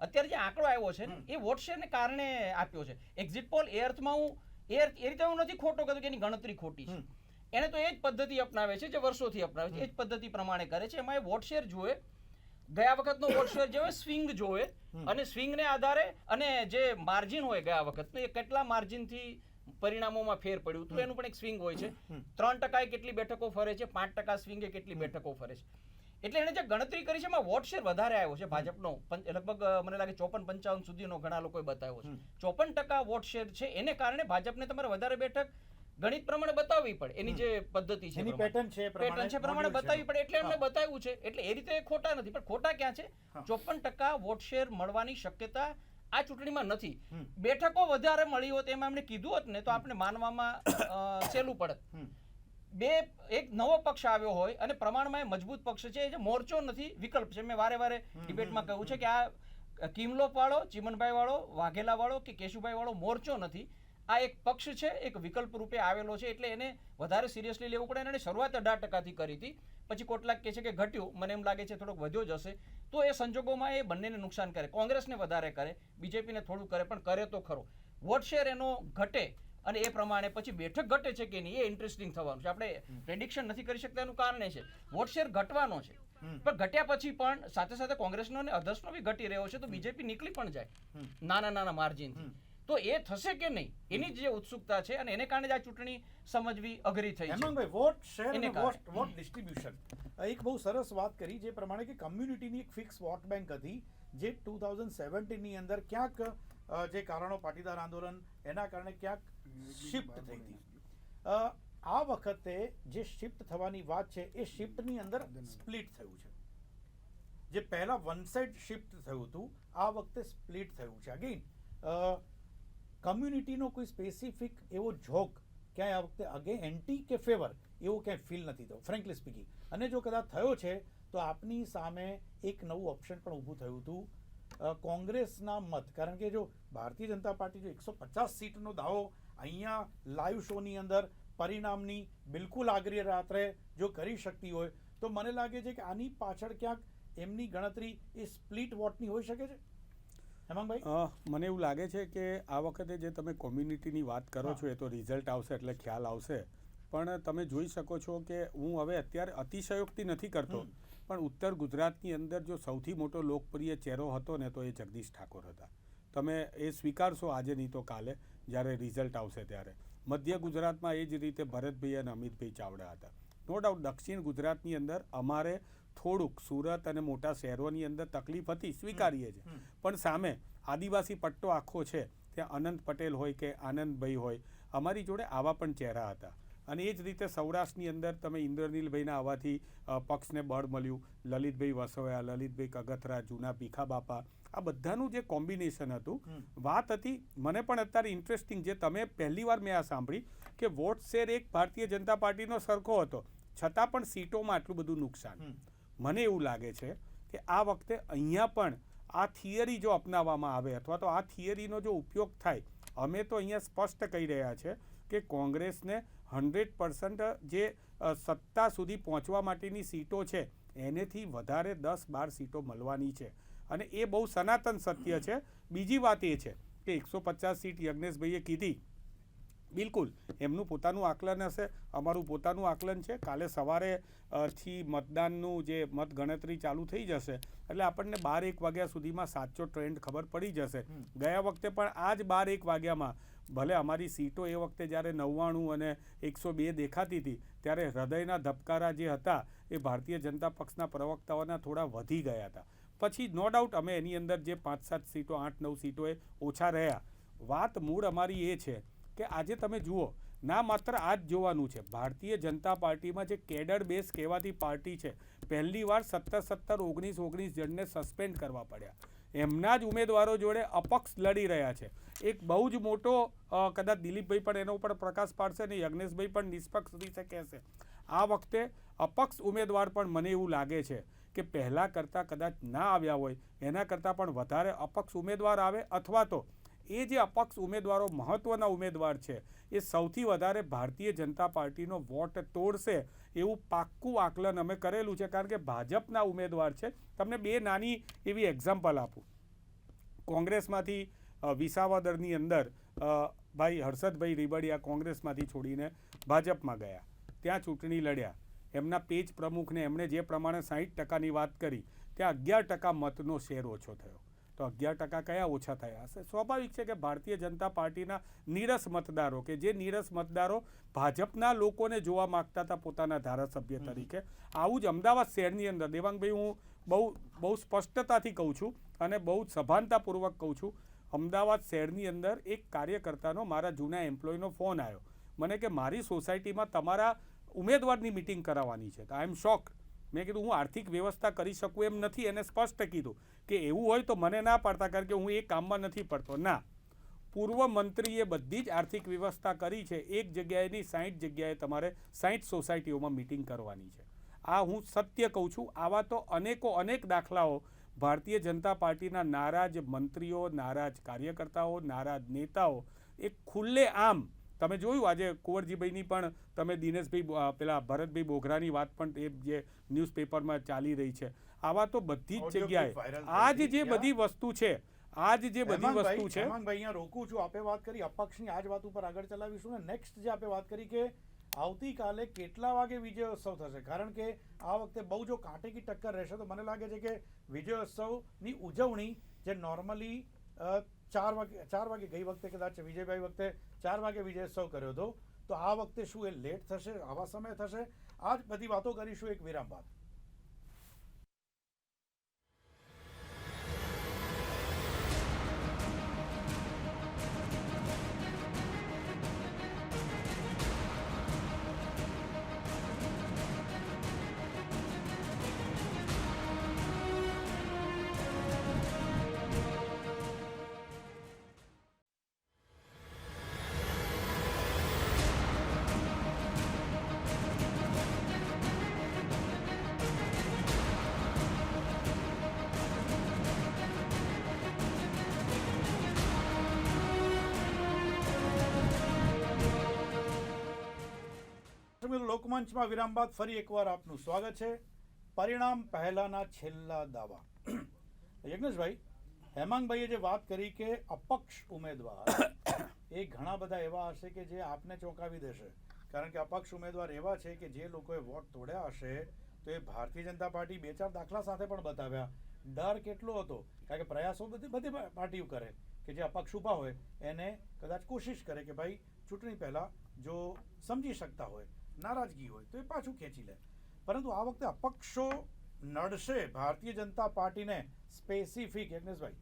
અત્યારે જે આંકડો આવ્યો છે ને, એ વોટ શેરને કારણે આપ્યો છે. એક્ઝિટ પોલ એ અર્થમાં એ રીતે હું નથી ખોટો કહેતો કે એની ગણતરી ખોટી છે. એને તો એ જ પદ્ધતિ અપનાવે છે જે વર્ષોથી અપનાવે છે, એ જ પદ્ધતિ પ્રમાણે કરે છે. એમાં એ વોટ શેર જોવે, ગયા વખતનો વોટ શેર જોવે, સ્વિંગ જોવે, અને સ્વિંગને આધારે, અને જે માર્જિન હોય ગયા વખતનું, એ કેટલા માર્જિનથી પરિણામોમાં ફેર પડ્યું તો એનું પણ એક સ્વિંગ હોય છે. 3% કેટલી બેઠકો ફરે છે, 5% સ્વિંગે કેટલી બેઠકો ફરે છે. એટલે એને જે ગણતરી કરી છે એમાં વોટ શેર વધારે આવ્યો છે ભાજપનો, લગભગ મને લાગે 54-55 સુધીનો ઘણા લોકોએ બતાવ્યો છે. 54% વોટ શેર છે, એને કારણે ભાજપને તમારે વધારે બેઠક ગણિત પ્રમાણે બતાવવી પડે. એની જે પદ્ધતિ છે, પેટર્ન છે પ્રમાણે બતાવવી પડે, એટલે એમને બતાવ્યું છે. એટલે એ રીતે ખોટા નથી, પણ ખોટા ક્યાં છે? 54% વોટ શેર મળવાની શક્યતા આ ચૂંટણીમાં નથી. બેઠકો વધારે મળી હોત એમાં એમણે કીધું હોત ને, તો આપણે માનવામાં સહેલું પડત. એક નવો પક્ષ આવ્યો હોય અને પ્રમાણમાં એ મજબૂત પક્ષ છે, જે મોરચો નથી, વિકલ્પ છે. મેં વારે ડિબેટમાં કહ્યું છે કે આ કિમલોપ વાળો, ચીમનભાઈ વાળો, વાઘેલા વાળો કે કેશુભાઈ વાળો મોરચો નથી. આ એક પક્ષ છે, એક વિકલ્પ રૂપે આવેલો છે, એટલે એને વધારે સિરિયસલી લેવું પડે. એને શરૂઆત 18%થી કરી હતી, પછી કેટલાક કહે છે કે ઘટ્યું, મને એમ લાગે છે થોડોક વધ્યો જ હશે. તો એ સંજોગોમાં એ બંનેને નુકસાન કરે, કોંગ્રેસને વધારે કરે, બીજેપીને થોડું કરે, પણ કરે તો ખરો. વોટ શેર એનો ઘટે, અને એ પ્રમાણે પછી બેઠક ઘટે છે કે નહીં, એ ઇન્ટરેસ્ટિંગ થવાનું છે. આપણે પ્રેડિક્શન નથી કરી શકતા, એનું કારણ એ છે વોટ શેર ઘટવાનો છે, પણ ઘટ્યા પછી પણ સાથે સાથે કોંગ્રેસનો અને અધર્સનો બી ઘટી રહ્યો છે, તો બીજેપી નીકળી પણ જાય નાના માર્જિનથી. તો એ થશે કે નહીં, એની જે ઉત્સુકતા છે, અને એને કારણે જ આ ચૂંટણી સમજવી અઘરી થઈ છે. હેમાંગભાઈ, વોટ શેર અને વોટ ડિસ્ટ્રીબ્યુશન, એક બહુ સરસ વાત કરી, જે પ્રમાણે કે કમ્યુનિટીની એક ફિક્સ વોટ બેંક હતી, જે 2017ની અંદર ક્યાંક જે કારણો, પાટીદાર આંદોલન, એના કારણે ક્યાંક શિફ્ટ થઈ હતી. આ વખતે જે શિફ્ટ થવાની વાત છે એ શિફ્ટની અંદર સ્પ્લિટ થયું છે. જે પહેલા વન સાઇડ શિફ્ટ થયું હતું, આ વખતે સ્પ્લિટ થયું છે. અગેન કમ્યુનિટીનો કોઈ સ્પેસિફિક એવો ઝોક ક્યાંય આ વખતે અગે એન્ટી કે ફેવર એવું ક્યાંય ફીલ નથી થયું, ફ્રેન્કલી સ્પીકિંગ. અને જો કદાચ થયો છે તો આપની સામે એક નવું ઓપ્શન પણ ઊભું થયું હતું, કોંગ્રેસના મત. કારણ કે જો ભારતીય જનતા પાર્ટી જો 150 સીટનો દાવો અહીંયા લાઈવ શોની અંદર પરિણામની બિલકુલ આગલી રાત્રે જો કરી શકતી હોય તો મને લાગે છે કે આની પાછળ ક્યાંક એમની ગણતરી એ સ્પ્લિટ વોટની હોઈ શકે છે. હેમાંગભાઈ, મને એવું લાગે છે કે આ વખતે જે તમે કોમ્યુનિટીની વાત કરો છો એ તો રિઝલ્ટ આવશે એટલે ખ્યાલ આવશે. પણ તમે જોઈ શકો છો કે હું હવે અત્યારે અતિશયોક્તિ નથી કરતો, પણ ઉત્તર ગુજરાતની અંદર જો સૌથી મોટો લોકપ્રિય ચહેરો હતો ને તો એ જગદીશ ઠાકોર હતા. તમે એ સ્વીકારશો આજે નહીં તો કાલે જ્યારે રિઝલ્ટ આવશે ત્યારે. મધ્ય ગુજરાતમાં એ જ રીતે ભરતભાઈ અને અમિતભાઈ ચાવડા હતા. નો ડાઉટ દક્ષિણ ગુજરાતની અંદર અમારે થોડુંક સુરત અને મોટા શહેરોની અંદર તકલીફ હતી, સ્વીકારીએ છીએ. પણ સામે આદિવાસી પટ્ટો આખો છે, ત્યાં અનંત પટેલ હોય કે આનંદભાઈ હોય, અમારી જોડે આવા પણ ચહેરા હતા. અને એ જ રીતે સૌરાષ્ટ્રની અંદર તમે ઇન્દ્રનીલભાઈના આવવાથી પક્ષને બળ મળ્યું. લલિતભાઈ વસોયા, લલિતભાઈ કગથરા, જૂના ભીખા બાપા, આ બધાનું જે કોમ્બિનેશન હતું, વાત હતી. મને પણ અત્યારે ઇન્ટરેસ્ટિંગ જે તમે પહેલી વાર મેં આ સાંભળી કે વોટ શેર એક ભારતીય જનતા પાર્ટીનો સરખો હતો, છતાં પણ સીટોમાં આટલું બધું નુકસાન. મને એવું લાગે છે કે આ વખતે અહીંયા પણ આ થિયરી જો અપનાવવામાં આવે અથવા તો આ થિયરીનો જો ઉપયોગ થાય, અમે તો અહીંયા સ્પષ્ટ કહી રહ્યા છે કે કોંગ્રેસને 100% જે સત્તા સુધી પહોંચવા માટેની સીટો છે એનેથી વધારે 10-12 સીટો મળવાની છે. અને એ બહુ સનાતન સત્ય છે. બીજી વાત એ છે કે 150 સીટ યજ્ઞેશભાઈએ કીધી, બિલકુલ એમનું પોતાનું આકલન હશે, અમારું પોતાનું આકલન છે. કાલે સવારે થી મતદાનનું જે મત ગણતરી ચાલુ થઈ જશે એટલે આપણને 12-1 વાગ્યા સુધીમાં સાચો ટ્રેન્ડ ખબર પડી જશે. ગયા વખતે પણ આ જ 12-1 વાગ્યામાં ભલે અમારી સીટો એ વખતે જ્યારે 99 અને 102 દેખાતી હતી ત્યારે હૃદયના ધબકારા જે હતા એ ભારતીય જનતા પક્ષના પ્રવક્તાઓના થોડા વધી ગયા હતા. પછી નો ડાઉટ અમે એની અંદર જે 5-7 સીટો 8-9 સીટો એ ઓછા રહ્યા. વાત મૂળ અમારી એ છે કે આજે તમે જુઓ, ના માત્ર આ જ જોવાનું છે, ભારતીય જનતા પાર્ટીમાં જે કેડર બેઝ કહેવાતી પાર્ટી છે, પહેલી વાર 17-19 જણને સસ્પેન્ડ કરવા પડ્યા. એમના જ ઉમેદવારો જોડે અપક્ષ લડી રહ્યા છે. એક બહુ જ મોટો કદાચ દિલીપભાઈ પણ એનો ઉપર પ્રકાશ પાડશે ને યજ્ઞેશભાઈ પણ નિષ્પક્ષ રીતે કહેશે. આ વખતે અપક્ષ ઉમેદવાર પણ મને એવું લાગે છે કે પહેલાં કરતાં કદાચ ના આવ્યા હોય એના કરતાં પણ વધારે અપક્ષ ઉમેદવાર આવે, અથવા તો એ જે અપક્ષ ઉમેદવારો મહત્ત્વના ઉમેદવાર છે એ સૌથી વધારે ભારતીય જનતા પાર્ટીનો વોટ તોડશે એવું પાક્કું આકલન અમે કરેલું છે. કારણ કે ભાજપના ઉમેદવાર છે. તમને 2 નાની એવી એક્ઝામ્પલ આપું. કોંગ્રેસમાંથી વિસાવદરની અંદર ભાઈ હર્ષદભાઈ રીબડિયા કોંગ્રેસમાંથી છોડીને ભાજપમાં ગયા, ત્યાં ચૂંટણી લડ્યા. એમના પેજ પ્રમુખને એમણે જે પ્રમાણે 60%ની વાત કરી ત્યાં 11% મતનો શેર ઓછો થયો. તો 11% કયા ઓછા થયા હશે? સ્વાભાવિક છે કે ભારતીય જનતા પાર્ટીના નીરસ મતદારો, કે જે નીરસ મતદારો ભાજપના લોકોને જોવા માગતા હતા પોતાના ધારાસભ્ય તરીકે. આવું જ અમદાવાદ શહેરની અંદર, દેવાંગભાઈ હું બહુ સ્પષ્ટતાથી કહું છું અને બહુ સભાનતાપૂર્વક કહું છું, અમદાવાદ શહેરની અંદર એક કાર્યકર્તાનો મારા જૂના એમ્પ્લોયનો ફોન આવ્યો મને કે મારી સોસાયટીમાં તમારા ઉમેદવારની મિટિંગ કરાવવાની છે. તો આઈ એમ શોક્ડ. મેં કીધું હું આર્થિક વ્યવસ્થા કરી શકું એમ નથી. એને સ્પષ્ટ કીધું કે એવું હોય તો મને ના પાડતા, કારણ કે હું એ કામમાં નથી પડતો. ના, પૂર્વ મંત્રીએ બધી જ આર્થિક વ્યવસ્થા કરી છે. એક જગ્યાએની 60 જગ્યાએ તમારે 60 સોસાયટીઓમાં મિટિંગ કરવાની છે. આ હું સત્ય કહું છું. આવા તો અનેક દાખલાઓ ભારતીય જનતા પાર્ટીના નારાજ મંત્રીઓ, નારાજ કાર્યકર્તાઓ, નારાજ નેતાઓ એ ખુલ્લે આમ તમે જોયું. આજે કુંવરજીભાઈની પણ તમે દિનેશભાઈ પેલા ભરતભાઈ બોઘરાની વાત પણ એ જે ન્યૂઝપેપરમાં ચાલી રહી છે. આવા તો બધી જ જગ્યાએ આજ જે બધી વસ્તુ છે, અહીંયા રોકું છું. આપે વાત કરી અપક્ષની, આ જ વાત ઉપર આગળ ચલાવીશું ને. નેક્સ્ટ જે આપે વાત કરી કે આવતીકાલે કેટલા વાગે વિજયોત્સવ થશે, કારણ કે આ વખતે બહુ જો કાંટેકી ટક્કર રહેશે તો મને લાગે છે કે વિજયોત્સવની ઉજવણી જે નોર્મલી 4 વાગે ગઈ વખતે કદાચ વિજયભાઈ વખતે 4 વાગે વિજયોત્સવ કર્યો હતો, તો આ વખતે શું એ લેટ થશે, આવા સમય થશે? આ જ બધી વાતો કરીશું એક વિરામ બાદ. લોકમંચમાં વિરામ બાદ ફરી એકવાર આપનું સ્વાગત છે. પરિણામ પહેલાના છેલ્લા દાવા. યજ્ઞેશભાઈ, હેમાંગભાઈએ જે વાત કરી કે અપક્ષ ઉમેદવાર એ ઘણા બધા એવા હશે કે જે આપને ચોંકાવી દેશે, કારણ કે અપક્ષ ઉમેદવાર એવા છે કે જે લોકોએ વોટ તોડ્યા હશે તો એ ભારતીય જનતા પાર્ટી 2-4 દાખલા સાથે પણ બતાવ્યા. ડર કેટલો હતો, કારણ કે પ્રયાસો બધી પાર્ટીઓ કરે કે જે અપક્ષ ઊભા હોય એને કદાચ કોશિશ કરે કે ભાઈ ચૂંટણી પહેલાં જો સમજી શકતા હોય, નારાજગી હોય તો એ પાછું ખેંચી લે. પરંતુ આ વખતે અપક્ષો નડશે ભારતીય જનતા પાર્ટીને સ્પેસિફિક. યજ્ઞેશભાઈ,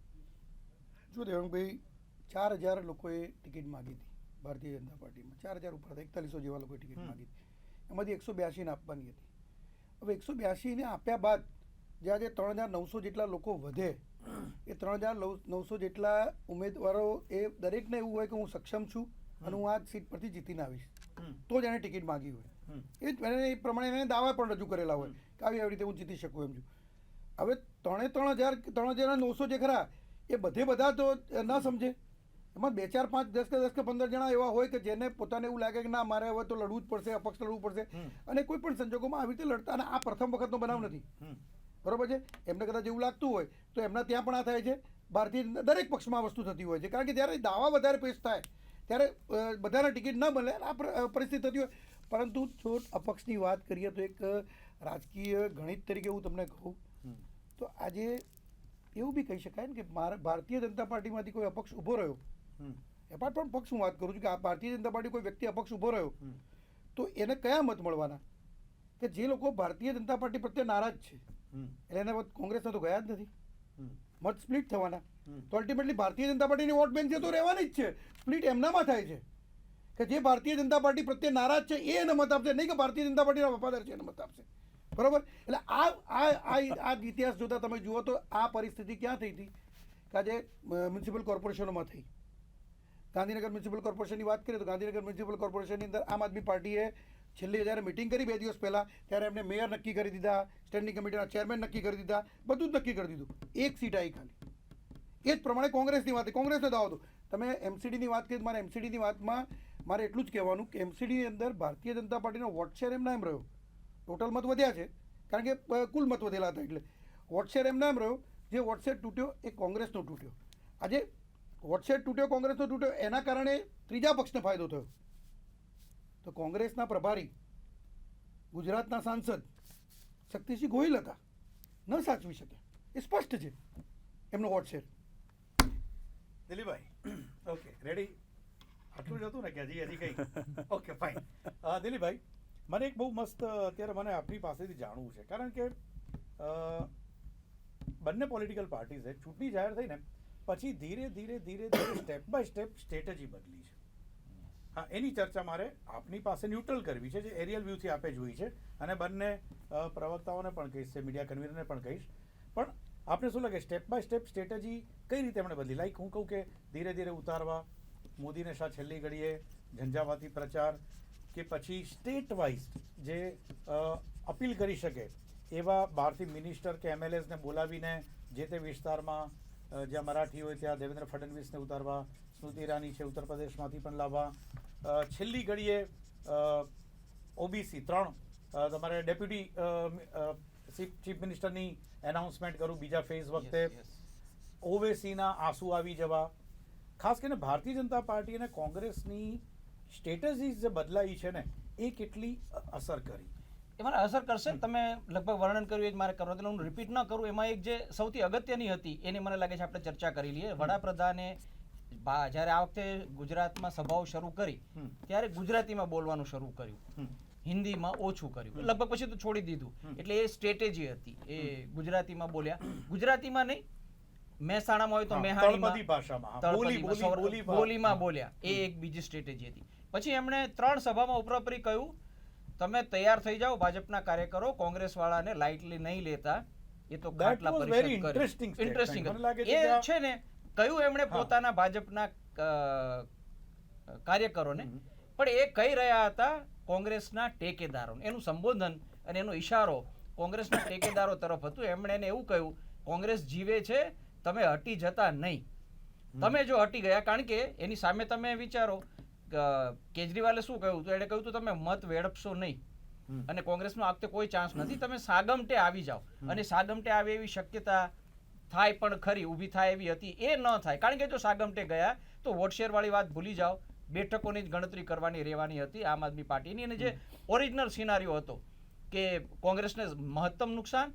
જો દેવંગભાઈ, 4,000 લોકોએ ટિકિટ માગી હતી ભારતીય જનતા પાર્ટીમાં. 4,000 ઉપર હતા, 4100 જેવા લોકોએ ટિકિટ માગી હતી. એમાંથી 182 ને આપવાની હતી. હવે 182 ને આપ્યા બાદ જે આજે 3,900 જેટલા લોકો વધે, એ 3,900 જેટલા ઉમેદવારો, એ દરેકને એવું હોય કે હું સક્ષમ છું અને હું આ સીટ પરથી જીતીને આવીશ, તો જ એને ટિકિટ માગી હોય. એ પ્રમાણે એને દાવા પણ રજૂ કરેલા હોય કે આવી રીતે હું જીતી શકું એમ છું. હવે 3,900 જે ખરા એ બધા તો ના સમજે. એમાં 2, 4, 5, 10 કે 15 જણા એવા હોય કે જેને પોતાને એવું લાગે કે ના, મારે હવે તો લડવું જ પડશે, અપક્ષ લડવું પડશે, અને કોઈ પણ સંજોગોમાં આવી રીતે લડતા. અને આ પ્રથમ વખતનો બનાવ નથી, બરોબર છે. એમને કદાચ એવું લાગતું હોય તો એમના ત્યાં પણ આ થાય છે. ભારતીય દરેક પક્ષમાં આ વસ્તુ થતી હોય છે, કારણ કે જ્યારે દાવા વધારે પેશ થાય ત્યારે બધાને ટિકિટ ન મળે, આ પરિસ્થિતિ થતી હોય. પરંતુ જો અપક્ષની વાત કરીએ તો એક રાજકીય ગણિત તરીકે હું તમને કહું તો આજે એવું બી કહી શકાય ને કે ભારતીય જનતા પાર્ટીમાંથી કોઈ અપક્ષ ઊભો રહ્યો, એપાર્ટ પણ પક્ષ હું વાત કરું છું કે આ ભારતીય જનતા પાર્ટી કોઈ વ્યક્તિ અપક્ષ ઊભો રહ્યો તો એને કયા મત મળવાના? કે જે લોકો ભારતીય જનતા પાર્ટી પ્રત્યે નારાજ છે, એટલે એના મત કોંગ્રેસના તો ગયા જ નથી. મત સ્પ્લિટ થવાના. તો અલ્ટિમેટલી ભારતીય જનતા પાર્ટીની વોટ બેંક છે તો રહેવાની જ છે. સ્પ્લિટ એમનામાં થાય છે કે જે ભારતીય જનતા પાર્ટી પ્રત્યે નારાજ છે એ એને મત આપશે, નહીં કે ભારતીય જનતા પાર્ટીના વફાદાર છે એને મત આપશે. બરોબર? એટલે આ ઇતિહાસ જોતા તમે જુઓ તો આ પરિસ્થિતિ ક્યાં થઈ હતી કે આજે મ્યુનિસિપલ કોર્પોરેશનોમાં થઈ. ગાંધીનગર મ્યુનિસિપલ કોર્પોરેશનની વાત કરીએ તો ગાંધીનગર મ્યુનિસિપલ કોર્પોરેશનની અંદર આમ આદમી પાર્ટીએ છેલ્લી જ્યારે મિટિંગ કરી 2 દિવસ પહેલાં, ત્યારે એમને મેયર નક્કી કરી દીધા, સ્ટેન્ડિંગ કમિટીના ચેરમેન નક્કી કરી દીધા, બધું જ નક્કી કરી દીધું. એક સીટ આવી ખાલી. એ જ પ્રમાણે કોંગ્રેસની વાત, કોંગ્રેસને દાવો હતો. તમે એમસીડીની વાત કરી, મારે એમસીડીની વાતમાં મારે એટલું જ કહેવાનું કે એમસીડીની અંદર ભારતીય જનતા પાર્ટીનો વોટ શેર એમના એમ રહ્યો. ટોટલ મત વધ્યા છે કારણ કે કુલ મત વધેલા હતા, એટલે વોટ શેર એમના એમ રહ્યો. જે વોટ શેર તૂટ્યો એ કોંગ્રેસનો તૂટ્યો. આજે વોટ શેર તૂટ્યો, કોંગ્રેસનો તૂટ્યો, એના કારણે ત્રીજા પક્ષને ફાયદો થયો. તો કોંગ્રેસના પ્રભારી ગુજરાતના સાંસદ શક્તિસિંહ ગોહિલ હતા, ન સાચવી શક્યા. એ સ્પષ્ટ છે એમનો વોટ શેર. દિલીપભાઈ, ઓકે, રેડી? આટલું જ હતું ને કે હજી કંઈ? Okay, fine. દિલીપભાઈ, મને એક બહુ મસ્ત અત્યારે મને આપની પાસેથી જાણવું છે, કારણ કે બંને પોલિટિકલ પાર્ટીઝે ચૂંટણી જાહેર થઈને પછી ધીરે ધીરે સ્ટેપ બાય સ્ટેપ સ્ટ્રેટેજી બદલી છે. હા, એની ચર્ચા મારે આપની પાસે ન્યુટ્રલ કરવી છે, જે એરિયલ વ્યૂથી આપે જોઈ છે, અને બંને પ્રવક્તાઓને પણ કહીશ, મીડિયા કન્વીનરને પણ કહીશ. પણ આપને શું લાગે સ્ટેપ બાય સ્ટેપ સ્ટ્રેટેજી કઈ રીતે એમણે બદલી? લાઈક હું કહું કે ધીરે ધીરે ઉતારવા, મોદીને શા છેલ્લી ઘડીએ ઝંઝાવાતી પ્રચાર, કે પછી સ્ટેટ વાઇઝ જે અપીલ કરી શકે એવા બહારથી મિનિસ્ટર કે એમએલએસને બોલાવીને જે તે વિસ્તારમાં જ્યાં મરાઠી હોય ત્યાં દેવેન્દ્ર ફડણવીસને ઉતારવા, સ્મૃતિ ઈરાની છે ઉત્તર પ્રદેશમાંથી પણ લાવવા, છેલ્લી ઘડીએ ઓબીસી 3 તમારે ડેપ્યુટી ચીફ મિનિસ્ટરની એનાઉન્સમેન્ટ કરું બીજા ફેઝ વખતે, ઓવેસીના આંસુ આવી જવા. ખાસ કરીને ભારતીય જનતા પાર્ટી અને કોંગ્રેસની સ્ટ્રેટેજીસ જે બદલાઈ છે ને એ કેટલી અસર કરી? એમાં અસર કરશે. તમે લગભગ વર્ણન કર્યું એ જ મારે કરવું, હું રિપીટ ન કરું. એમાં એક જે સૌથી અગત્યની હતી એની મને લાગે છે આપણે ચર્ચા કરી લઈએ. વડાપ્રધાને જ્યારે આ વખતે ગુજરાતમાં સભાઓ શરૂ કરી ત્યારે ગુજરાતીમાં બોલવાનું શરૂ કર્યું, હિન્દીમાં ઓછું કર્યું, લગભગ પછી તો છોડી દીધું. એટલે એ સ્ટ્રેટેજી હતી. એ ગુજરાતીમાં બોલ્યા, ગુજરાતીમાં નહીં, મહેસાણામાં હોય તો મહેસાણી ભાષામાં બોલીમાં બોલ્યા. એ એક બીજી સ્ટ્રેટેજી હતી. પછી એમણે 3 સભામાં ઉપરાપરી કહ્યું તમે તૈયાર થઈ જાઓ, ભાજપના કાર્યકરો કોંગ્રેસ વાળાને લાઇટલી નહીં લેતા, એ તો ખાટલા પરિષદ કરે. ઇન્ટરેસ્ટિંગ એ છે ને, કહ્યું એમણે પોતાના ભાજપના કાર્યકરોને, પણ એ કહી રહ્યા હતા કોંગ્રેસના ટેકેદારોને. એનું સંબોધન અને એનો ઈશારો કોંગ્રેસના ટેકેદારો તરફ હતું. એમણે એને એવું કહ્યું કોંગ્રેસ જીવે છે, તમે હટી જતા નહીં. તમે જો હટી ગયા, કારણ કે એની સામે તમે વિચારો કેજરીવાલે શું કહ્યું હતું, એણે કહ્યું હતું તમે મત વેડપશો નહીં, અને કોંગ્રેસનો આ વખતે કોઈ ચાન્સ નથી. તમે સાગમટે આવી જાઓ અને સાગમટે આવે એવી શક્યતા થાય પણ ખરી, ઊભી થાય એવી હતી, એ ન થાય. કારણ કે જો સાગમટે ગયા તો વોટ શેર વાળી વાત ભૂલી જાઓ, બેઠકોની જ ગણતરી કરવાની રહેવાની હતી આમ આદમી પાર્ટીની. અને જે ઓરિજિનલ સિનારીઓ હતો કે કોંગ્રેસને મહત્તમ નુકસાન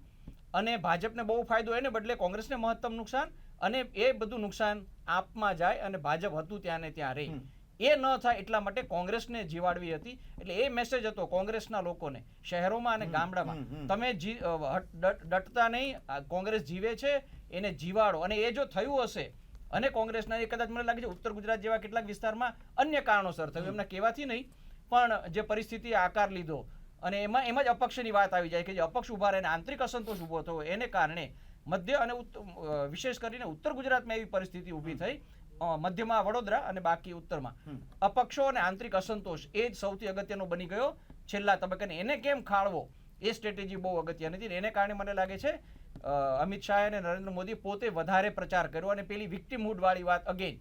અને ભાજપને બહુ ફાયદો, એને બદલે કોંગ્રેસને મહત્તમ નુકસાન અને એ બધું નુકસાન આપમાં જાય અને ભાજપ હતું ત્યાં ને ત્યાં રહી, એ ન થાય એટલા માટે કોંગ્રેસને જીવાડવી હતી. એટલે એ મેસેજ હતો કોંગ્રેસના લોકોને શહેરોમાં અને ગામડામાં, તમે ડટતા નહીં, કોંગ્રેસ જીવે છે એને જીવાડો. અને એ જો થયું હશે અને કોંગ્રેસના એ કદાચ મને લાગે છે ઉત્તર ગુજરાત જેવા કેટલાક વિસ્તારમાં અન્ય કારણોસર થયું, એમના કહેવાથી નહીં, પણ જે પરિસ્થિતિએ આકાર લીધો અને એમાં જ અપક્ષની વાત આવી જાય કે જે અપક્ષ ઉભા રહે, આંતરિક અસંતોષ ઉભો થયો, એને કારણે મધ્ય અને વિશેષ કરીને ઉત્તર ગુજરાતમાં એવી પરિસ્થિતિ ઊભી થઈ, મધ્યમાં વડોદરા અને બાકી ઉત્તરમાં અપક્ષો અને આંતરિક અસંતોષ એ જ સૌથી અગત્યનો બની ગયો છેલ્લા તબક્કે. એને કેમ ખાળવો એ સ્ટ્રેટેજી બહુ અગત્યની હતી. એને કારણે મને લાગે છે અમિત શાહ અને નરેન્દ્ર મોદી પોતે વધારે પ્રચાર કર્યો અને પેલી વિક્ટિમહુડ વાળી વાત અગેન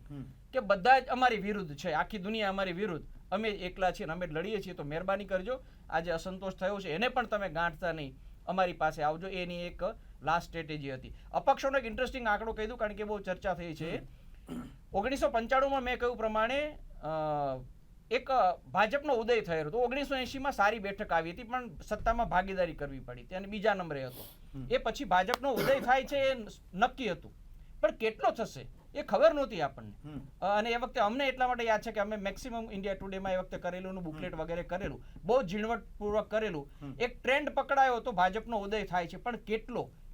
કે બધા જ અમારી વિરુદ્ધ છે, આખી દુનિયા અમારી વિરુદ્ધ, અમે એકલા છીએ, અમે લડીએ છીએ, તો મહેરબાની કરજો, આજે અસંતોષ થયો છે એને પણ તમે ગાંઠતા નહીં, અમારી પાસે આવજો. એની એક લાસ્ટ સ્ટ્રેટેજી હતી. અપક્ષોનો એક ઇન્ટરેસ્ટિંગ આંકડો કહી દઉં કારણ કે બહુ ચર્ચા થઈ છે. 1995માં મેં કહ્યું પ્રમાણે એક ભાજપનો ઉદય થયો હતો. 1980માં સારી બેઠક આવી હતી પણ સત્તામાં ભાગીદારી કરવી પડી હતી અને બીજા નંબરે હતો. એ પછી ભાજપનો ઉદય થાય છે એ નક્કી હતું, પણ કેટલો થશે એ ખબર નહોતી આપણને. અને એ વખતે અમને એટલા માટે યાદ છે કે અમે મેક્સિમમ ઇન્ડિયા ટુડેમાં એ વખતે કરેલું, બુકલેટ વગેરે કરેલું, બહુ ઝીણવટપૂર્વક કરેલું. એક ટ્રેન્ડ પકડાયો હતો ભાજપનો ઉદય થાય છે, પણ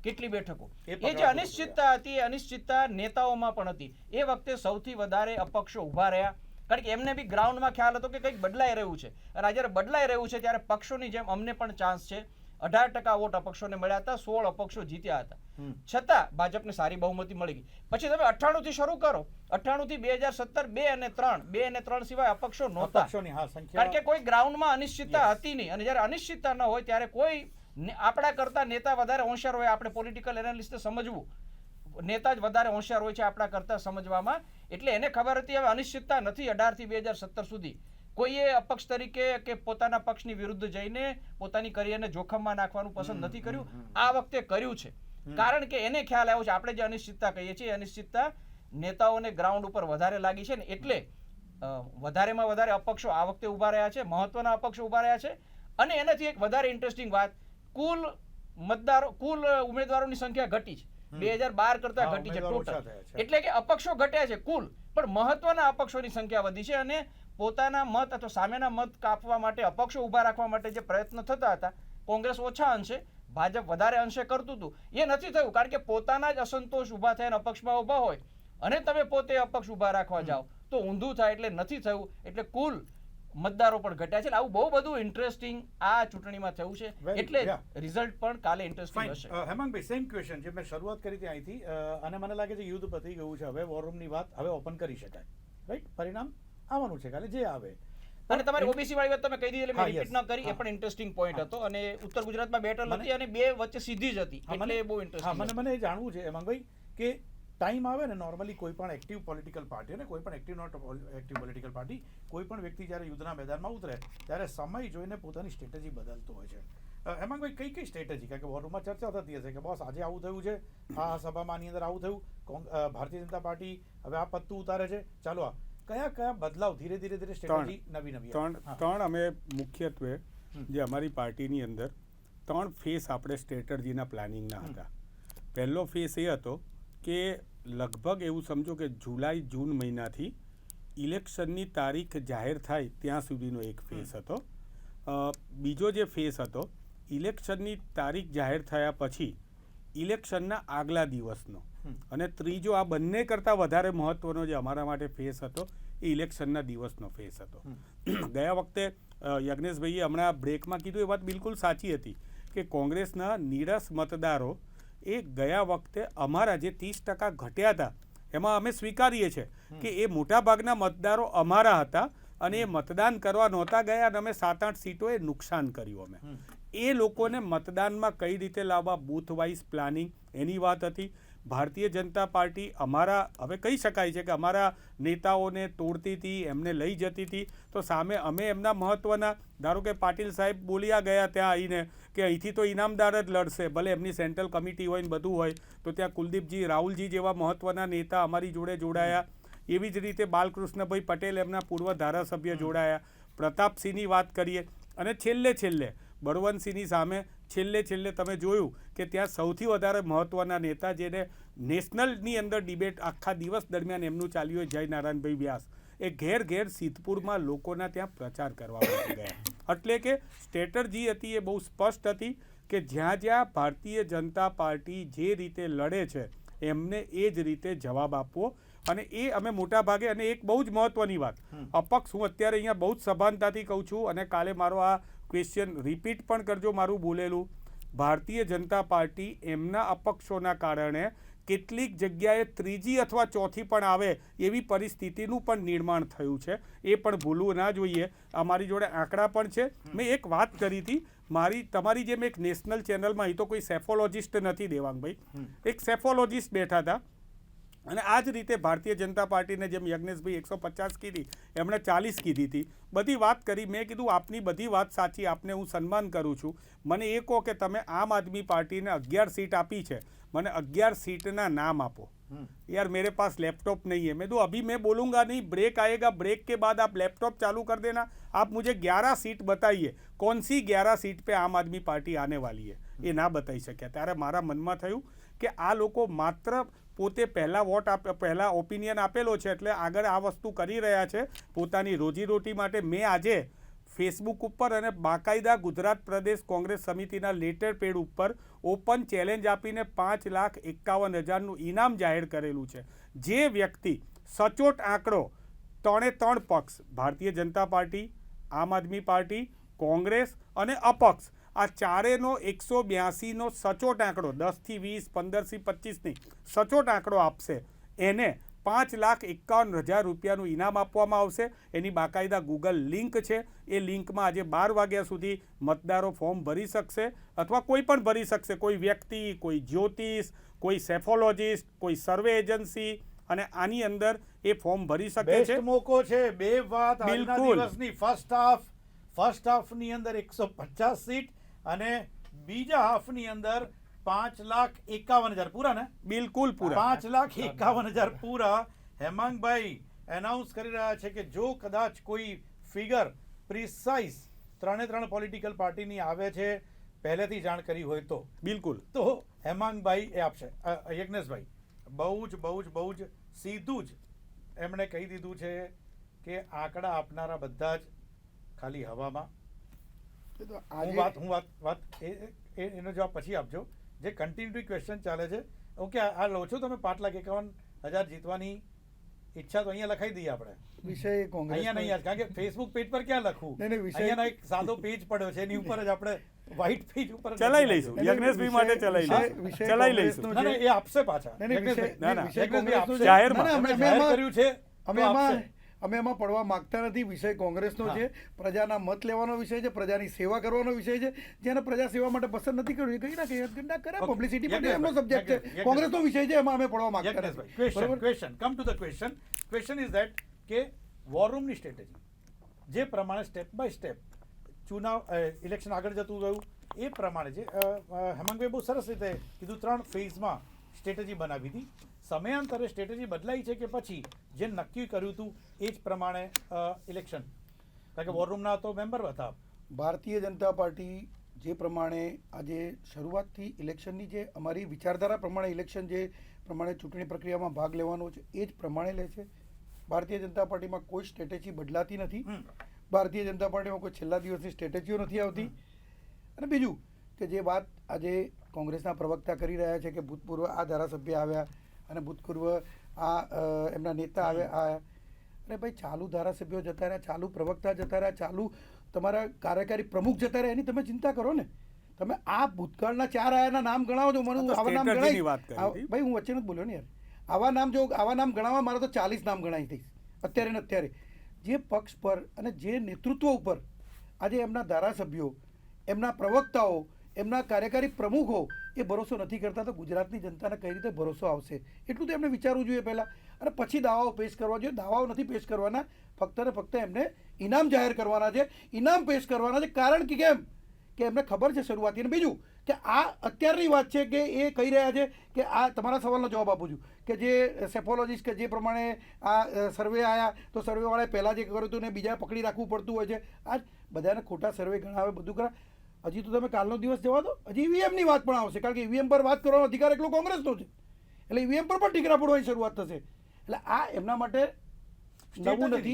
કેટલી બેઠકો, એ જે અનિશ્ચિતતા હતી એ અનિશ્ચિતતા નેતાઓમાં પણ હતી. એ વખતે સૌથી વધારે અપક્ષો ઉભા રહ્યા કારણ કે એમને બી ગ્રાઉન્ડમાં ખ્યાલ હતો કે કંઈક બદલાઈ રહ્યું છે. અને આ જ્યારે બદલાઈ રહ્યું છે ત્યારે પક્ષોની જેમ અમને પણ ચાન્સ છે. 18% વોટ અપક્ષોને મળ્યા હતા, 16 અપક્ષો જીત્યા હતા, છતાં ભાજપને સારી બહુમતી મળી ગઈ. પછી તમે 98 થી શરૂ કરો, 98 થી 2017 2 અને 3 સિવાય અપક્ષો નહોતા, કારણ કે કોઈ ગ્રાઉન્ડમાં અનિશ્ચિતતા હતી નહીં. અને જ્યારે અનિશ્ચિતતા ન હોય ત્યારે કોઈ આપણા કરતા નેતા વધારે હોશિયાર હોય, આપણે પોલિટિકલ એનાલિસ્ટને સમજવું, નેતા જ વધારે હોશિયાર હોય છે આપણા કરતા સમજવામાં. એટલે એને ખબર હતી હવે અનિશ્ચિતતા નથી 18 થી 2017 સુધી. કોઈએ અપક્ષ તરીકે કે પોતાના પક્ષની વિરુદ્ધ જઈને પોતાની કરિયરને જોખમમાં નાખવાનું પસંદ નથી કર્યું. આ વખતે કર્યું છે કારણ કે એને ખ્યાલ આવ્યો છે આપણે જે અનિશ્ચિતતા કહીએ છીએ અનિશ્ચિતતા નેતાઓને ગ્રાઉન્ડ ઉપર વધારે લાગી છે ને એટલે વધારેમાં વધારે અપક્ષો આ વખતે ઉભા રહ્યા છે, મહત્વના અપક્ષો ઉભા રહ્યા છે. અને એનાથી એક વધારે ઇન્ટરેસ્ટિંગ વાત, કુલ ઉમેદવારોની સંખ્યા ઘટી છે, 2012 કરતા ઘટી છે ટોટલ. એટલે કે અપક્ષો ઘટ્યા છે કુલ, પણ મહત્વના અપક્ષોની સંખ્યા વધી છે. અને પોતાના મત અથવા સામેના મત કાપવા માટે, અપક્ષો ઉભા રાખવા માટે જે પ્રયત્ન થતા હતા, કોંગ્રેસ ઓછા અંશે, ભાજપ વધારે અંશે કરતું હતું. એ નથી થયું કારણ કે પોતાના જ અસંતોષ ઉભા થઈને અપક્ષમાં ઉભા હોય અને તમે પોતે અપક્ષ ઉભા રાખવા જાઓ તો ઊંધું થાય. એટલે નથી થયું, એટલે કુલ મતદારો પણ ઘટ્યા છે. આવું બહુ બધું ઇન્ટરેસ્ટિંગ આ ચૂંટણીમાં થયું છે, એટલે રિઝલ્ટ પણ કાલે ઇન્ટરેસ્ટિંગ હશે. હેમાંગભાઈ, સેમ ક્વેશ્ચન જે મેં શરૂઆત કરી હતી અહીંથી, અને મને લાગે છે યુદ્ધ પતી ગયું છે, હવે વોર રૂમની વાત હવે ઓપન કરી શકાય, રાઈટ? પરિણામ આવવાનું છે કાલે જે આવે. અને તમારી ઓબીસી વાળી વાત તમે કહી દીધી એટલે મેં રિપીટ ન કરી, એ પણ ઇન્ટરેસ્ટિંગ પોઈન્ટ હતો. અને ઉત્તર ગુજરાતમાં બેટલ હતી અને બે વચ્ચે સીધી જ હતી, એટલે બહુ ઇન્ટરેસ્ટિંગ. મને એ જાણવું છે હેમાંગભાઈ કે ટાઈમ આવે ને નોર્મલી કોઈ પણ એક્ટિવ પોલિટિકલ પાર્ટી અને કોઈ પણ active not active political party, કોઈ પણ વ્યક્તિ જ્યારે યુદ્ધના મેદાનમાં ઉતરે ત્યારે સમય જોઈને પોતાની સ્ટ્રેટેજી બદલતો હોય છે. હેમાંગભાઈ, કઈ સ્ટ્રેટેજી? કારણ કે વોર રૂમમાં ચર્ચા થતી હશે કે બોસ આજે આવું થયું છે, આ સભામાં આની અંદર આવું થયું, ભારતીય જનતા પાર્ટી હવે આ પત્તું ઉતારે છે, ચાલો આ કયા બદલાવ ધીરે ધીરે સ્ટ્રેટેજી નવી ત્રણ અમે મુખ્યત્વે જે અમારી પાર્ટીની અંદર 3 ફેસ આપણે સ્ટ્રેટર્જીના પ્લાનિંગના હતા. પહેલો ફેસ એ હતો કે લગભગ એવું સમજો કે જૂન મહિનાથી ઇલેક્શનની તારીખ જાહેર થાય ત્યાં સુધીનો એક ફેસ હતો. બીજો જે ફેસ હતો ઇલેક્શનની તારીખ જાહેર થયા પછી ઇલેક્શનના આગલા દિવસનો. અને ત્રીજો આ બંને કરતાં વધારે મહત્ત્વનો જે અમારા માટે ફેસ હતો એ ઇલેક્શનના દિવસનો ફેસ હતો. ગયા વખતે યજ્ઞેશભાઈએ હમણાં બ્રેકમાં કીધું એ વાત બિલકુલ સાચી હતી કે કોંગ્રેસના નીરસ મતદારો એ ગયા વખતે અમારા જે 30% ઘટ્યા હતા એમાં અમે સ્વીકારીએ છીએ કે એ મોટાભાગના મતદારો અમારા હતા અને એ મતદાન કરવા નહોતા ગયા અને અમે 7-8 સીટોએ નુકસાન કર્યું. અમે એ લોકોને મતદાનમાં કઈ રીતે લાવવા, બૂથ વાઇઝ પ્લાનિંગ એની વાત હતી. ભારતીય જનતા પાર્ટી અમારા હવે કહી શકાય છે કે અમારા નેતાઓને તોડતી હતી, એમને લઈ જતી હતી, તો સામે અમે એમના મહત્ત્વના ધારો કે પાટીલ સાહેબ બોલ્યા ગયા ત્યાં આવીને કે અહીંથી તો ઇનામદાર જ લડશે, ભલે એમની સેન્ટ્રલ કમિટી હોય ને બધું હોય, તો ત્યાં કુલદીપજી રાહુલજી જેવા મહત્ત્વના નેતા અમારી જોડે જોડાયા. એવી જ રીતે બાલકૃષ્ણભાઈ પટેલ એમના પૂર્વ ધારાસભ્ય જોડાયા. પ્રતાપસિંહની વાત કરીએ અને છેલ્લે બળવંતસિંહની સામે છેલ્લે તમે જોયું કે ત્યાં સૌથી વધારે મહત્ત્વના નેતા જેને નેશનલની અંદર ડિબેટ આખા દિવસ દરમિયાન એમનું ચાલ્યું હોય, જયનારાયણભાઈ વ્યાસ, એ ઘેર સિદ્ધપુરમાં લોકોના ત્યાં પ્રચાર કરવા માટે ગયા. એટલે કે સ્ટ્રેટર્જી હતી એ બહુ સ્પષ્ટ હતી કે જ્યાં ભારતીય જનતા પાર્ટી જે રીતે લડે છે એમને એ જ રીતે જવાબ આપવો. અને એ અમે મોટા ભાગે, અને એક બહુ જ મહત્ત્વની વાત, અપક્ષ હું અત્યારે અહીંયા બહુ જ સભાનતાથી કહું છું અને કાલે મારો આ ક્વેશ્ચન રિપીટ પણ કરજો મારું બોલેલું, ભારતીય જનતા પાર્ટી એમના અપક્ષોના કારણે કેટલીક જગ્યાએ ત્રીજી અથવા ચોથી પણ આવે એવી પરિસ્થિતિનું પણ નિર્માણ થયું છે. એ પણ ભૂલવું ના જોઈએ. અમારી જોડે આંકડા પણ છે. મેં એક વાત કરી હતી તમારી જેમ એક નેશનલ ચેનલમાં, એ તો કોઈ સેફોલોજિસ્ટ નથી દેવાંગભાઈ, એક સેફોલોજિસ્ટ બેઠા હતા અને આ જ રીતે ભારતીય જનતા પાર્ટીને જેમ યજ્ઞેશભાઈ 150 કીધી, એમણે 40 કીધી હતી, બધી વાત કરી. મેં કીધું આપની બધી વાત સાચી, આપને હું સન્માન કરું છું. મને એ કહો કે તમે આમ આદમી પાર્ટીને 11 સીટ આપી છે, મને 11 सीटना नाम आपो. यार मेरे पास लैपटॉप नहीं है. मैं तो अभी मैं बोलूँगा नहीं, ब्रेक आएगा, ब्रेक के बाद आप लैपटॉप चालू कर देना. आप मुझे 11 सीट बताइए, कौन सी 11 सीट पे आम आदमी पार्टी आने वाली है. એ ના બતાવી શક્યા. ત્યારે મારા મનમાં થયું કે આ લોકો માત્ર પોતે પહેલા ઓપિનિયન આપેલો છે એટલે આગળ આ વસ્તુ કરી રહ્યા છે પોતાની રોજીરોટી માટે. મેં આજે ફેસબુક ઉપર અને બાકાયદા ગુજરાત પ્રદેશ કોંગ્રેસ સમિતિના લેટર પેડ ઉપર ઓપન ચેલેન્જ આપીને 5,51,000નું ઇનામ જાહેર કરેલું છે. જે વ્યક્તિ સચોટ આંકડો 3 પક્ષ, ભારતીય જનતા પાર્ટી, આમ આદમી પાર્ટી, કોંગ્રેસ અને અપક્ષ, આ ચારેનો 182નો સચોટ આંકડો, 10થી 20, 15થી 25ની સચોટ આંકડો આપશે, એને 5,51,000 રૂપિયાનું ઇનામ આપવામાં આવશે. એની બાકાયદા ગૂગલ લિંક છે. એ લિંકમાં આજે 12 વાગ્યા સુધી મતદારો ફોર્મ ભરી શકશે, અથવા કોઈ પણ ભરી શકશે, કોઈ વ્યક્તિ, કોઈ જ્યોતિષ, કોઈ સેફોલોજિસ્ટ, કોઈ સર્વે એજન્સી, અને આની અંદર એ ફોર્મ ભરી શકે છે. બેસ્ટ મોકો છે. બે વાત આજના બિલકુલ. દિવસની ફર્સ્ટ હાફની અંદર 150 સીટ અને બીજા હાફની અંદર 5,51,000 પૂરા ને? બિલકુલ પૂરા. 5,51,000 પૂરા. હેમાંગભાઈ એનાઉન્સ કરી રહ્યા છે કે જો કદાચ કોઈ ફિગર પ્રિસાઇઝ 3 પોલિટિકલ પાર્ટીની આવે છે, પહેલેથી જાણ કરી હોય તો બિલકુલ તો હેમાંગભાઈ એ આપશે. યજ્ઞેશભાઈ બહુ જ સીધું જ એમણે કહી દીધું છે કે આંકડા આપનારા બધા જ ખાલી હવામાં. એનો જવાબ પછી આપજો. જે કન્ટિન્યુટી ક્વેશ્ચન ચાલે છે, ઓકે, આ લો છો તમે 5,51,000 જીતવાની ઈચ્છા, તો અહીંયા લખાઈ દઈએ આપણે. વિષય કોંગ્રેસ અહીંયા નહીં યાર, કારણ કે ફેસબુક પેજ પર ક્યાં લખવું? નહીં, વિષય અહીંયાનો એક સાદો પેજ પડ્યો છે, એની ઉપર જ આપણે વ્હાઈટ પેજ ઉપર ચલાવી લઈશું. યજ્ઞેશભાઈ માટે ચલાવી લઈશું. ના, એ આપશે પાછા. જાહેરમાં. આપણે જાહેર કર્યું છે તો આપશે. અમે એમાં પડવા માંગતા નથી. વિષય કોંગ્રેસનો છે, પ્રજાના મત લેવાનો વિષય છે, પ્રજાની સેવા કરવાનો વિષય છે. જેને પ્રજા સેવા માટે પસંદ નથી કર્યું એ કહી નાખે, કરે પબ્લિસિટી માટે એમનો સબ્જેક્ટ છે. કોંગ્રેસનો વિષય છે, એમાં અમે પડવા માંગતા નથી. Question come to the question is that કે વોર રૂમની સ્ટ્રેટેજી જે પ્રમાણે સ્ટેપ બાય સ્ટેપ ઇલેક્શન આગળ જતું ગયું એ પ્રમાણે જે હેમાંગભાઈ બહુ સરસ રીતે કીધું, 3 ફેઝમાં સ્ટ્રેટેજી બનાવી હતી. સમયાંતરે સ્ટ્રેટેજી બદલાઈ છે કે પછી જે નક્કી કર્યું હતું એ જ પ્રમાણે ઇલેક્શન? કારણ કે વોર રૂમના તો મેમ્બર હતા. ભારતીય જનતા પાર્ટી જે પ્રમાણે આજે શરૂઆતથી ઇલેક્શનની જે અમારી વિચારધારા પ્રમાણે ઇલેક્શન જે પ્રમાણે ચૂંટણી પ્રક્રિયામાં ભાગ લેવાનો છે એ જ પ્રમાણે લે છે. ભારતીય જનતા પાર્ટીમાં કોઈ સ્ટ્રેટેજી બદલાતી નથી. ભારતીય જનતા પાર્ટીમાં કોઈ છેલ્લા દિવસની સ્ટ્રેટેજીઓ નથી આવતી. અને બીજું કે જે વાત આજે કોંગ્રેસના પ્રવક્તા કરી રહ્યા છે કે ભૂતપૂર્વ આ ધારાસભ્ય આવ્યા અને ભૂતપૂર્વ આ એમના નેતા આવ્યા, અરે ભાઈ, ચાલુ ધારાસભ્યો જતા રહ્યા, ચાલુ પ્રવક્તા જતા રહ્યા, ચાલુ તમારા કાર્યકારી પ્રમુખ જતા રહ્યા, એની તમે ચિંતા કરો ને. તમે આ ભૂતકાળના 4 આયાના નામ ગણાવો છો. મને આવા નામ ગણાય ભાઈ, હું વચ્ચે નથી બોલ્યો ને યાર. આવા નામ ગણાવવા મારે તો 40 નામ ગણાવી દઈશ અત્યારે ને અત્યારે. જે પક્ષ પર અને જે નેતૃત્વ ઉપર આજે એમના ધારાસભ્યો, એમના પ્રવક્તાઓ, એમના કાર્યકારી પ્રમુખો એ ભરોસો નથી કરતા, તો ગુજરાતની જનતાને કઈ રીતે ભરોસો આવશે? એટલું તો એમને વિચારવું જોઈએ પહેલાં, અને પછી દાવાઓ પેશ કરવા જોઈએ. દાવાઓ નથી પેશ કરવાના, ફક્ત ને ફક્ત એમને ઇનામ જાહેર કરવાના છે, ઇનામ પેશ કરવાના છે. કારણ કે કેમ કે એમને ખબર છે શરૂઆતી. અને બીજું કે આ અત્યારની વાત છે કે એ કહી રહ્યા છે કે આ તમારા સવાલનો જવાબ આપું છું કે જે સેફોલોજીસ્ટ કે જે પ્રમાણે આ સર્વે આવ્યા તો સર્વેવાળાએ પહેલાં જે કર્યું હતું ને બીજા પકડી રાખવું પડતું હોય છે. આ બધાને ખોટા સર્વે ગણાવે, બધું કરા. હજી તો તમે કાલનો દિવસ જવા દો, હજી ઈવીએમની વાત પણ આવશે. કારણ કે ઈવીએમ પર વાત કરવાનો અધિકાર એકલો કોંગ્રેસનો છે, એટલે ઈવીએમ પર પણ ટીકરા પડવાની શરૂઆત થશે. એટલે આ એમના માટે નવું નથી.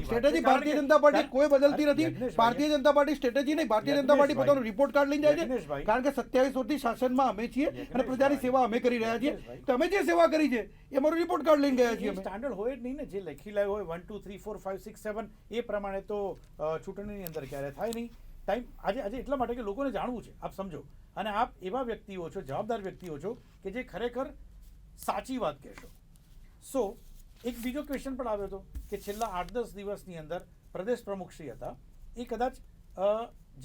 સ્ટ્રેટેજી ભારતીય જનતા પાર્ટી કોઈ બદલતી નથી. ભારતીય જનતા પાર્ટી સ્ટ્રેટેજી નહીં, ભારતીય જનતા પાર્ટી પોતાનો રિપોર્ટ કાર્ડ લઈને જાય છે. કારણ કે 27 વર્ષથી શાસનમાં અમે છીએ અને પ્રજાની સેવા અમે કરી રહ્યા છીએ. તો અમે જે સેવા કરી છે એ અમારો રિપોર્ટ કાર્ડ લઈને ગયા છીએ. સ્ટાન્ડર્ડ હોય જ નહીં ને, જે લખી લાવ્યો હોય 1 2 3 4 5 6 7 એ પ્રમાણે તો ચૂંટણીની અંદર ક્યારે થાય નહીં. ટાઈમ આજે એટલા માટે કે લોકોને જાણવું છે, આપ સમજો. અને આપ એવા વ્યક્તિઓ છો, જવાબદાર વ્યક્તિઓ છો કે જે ખરેખર સાચી વાત કહેશો. સો એક બીજો ક્વેશ્ચન પણ આવ્યો હતો કે છેલ્લા 8-10 દિવસની અંદર પ્રદેશ પ્રમુખશ્રી હતા, એ કદાચ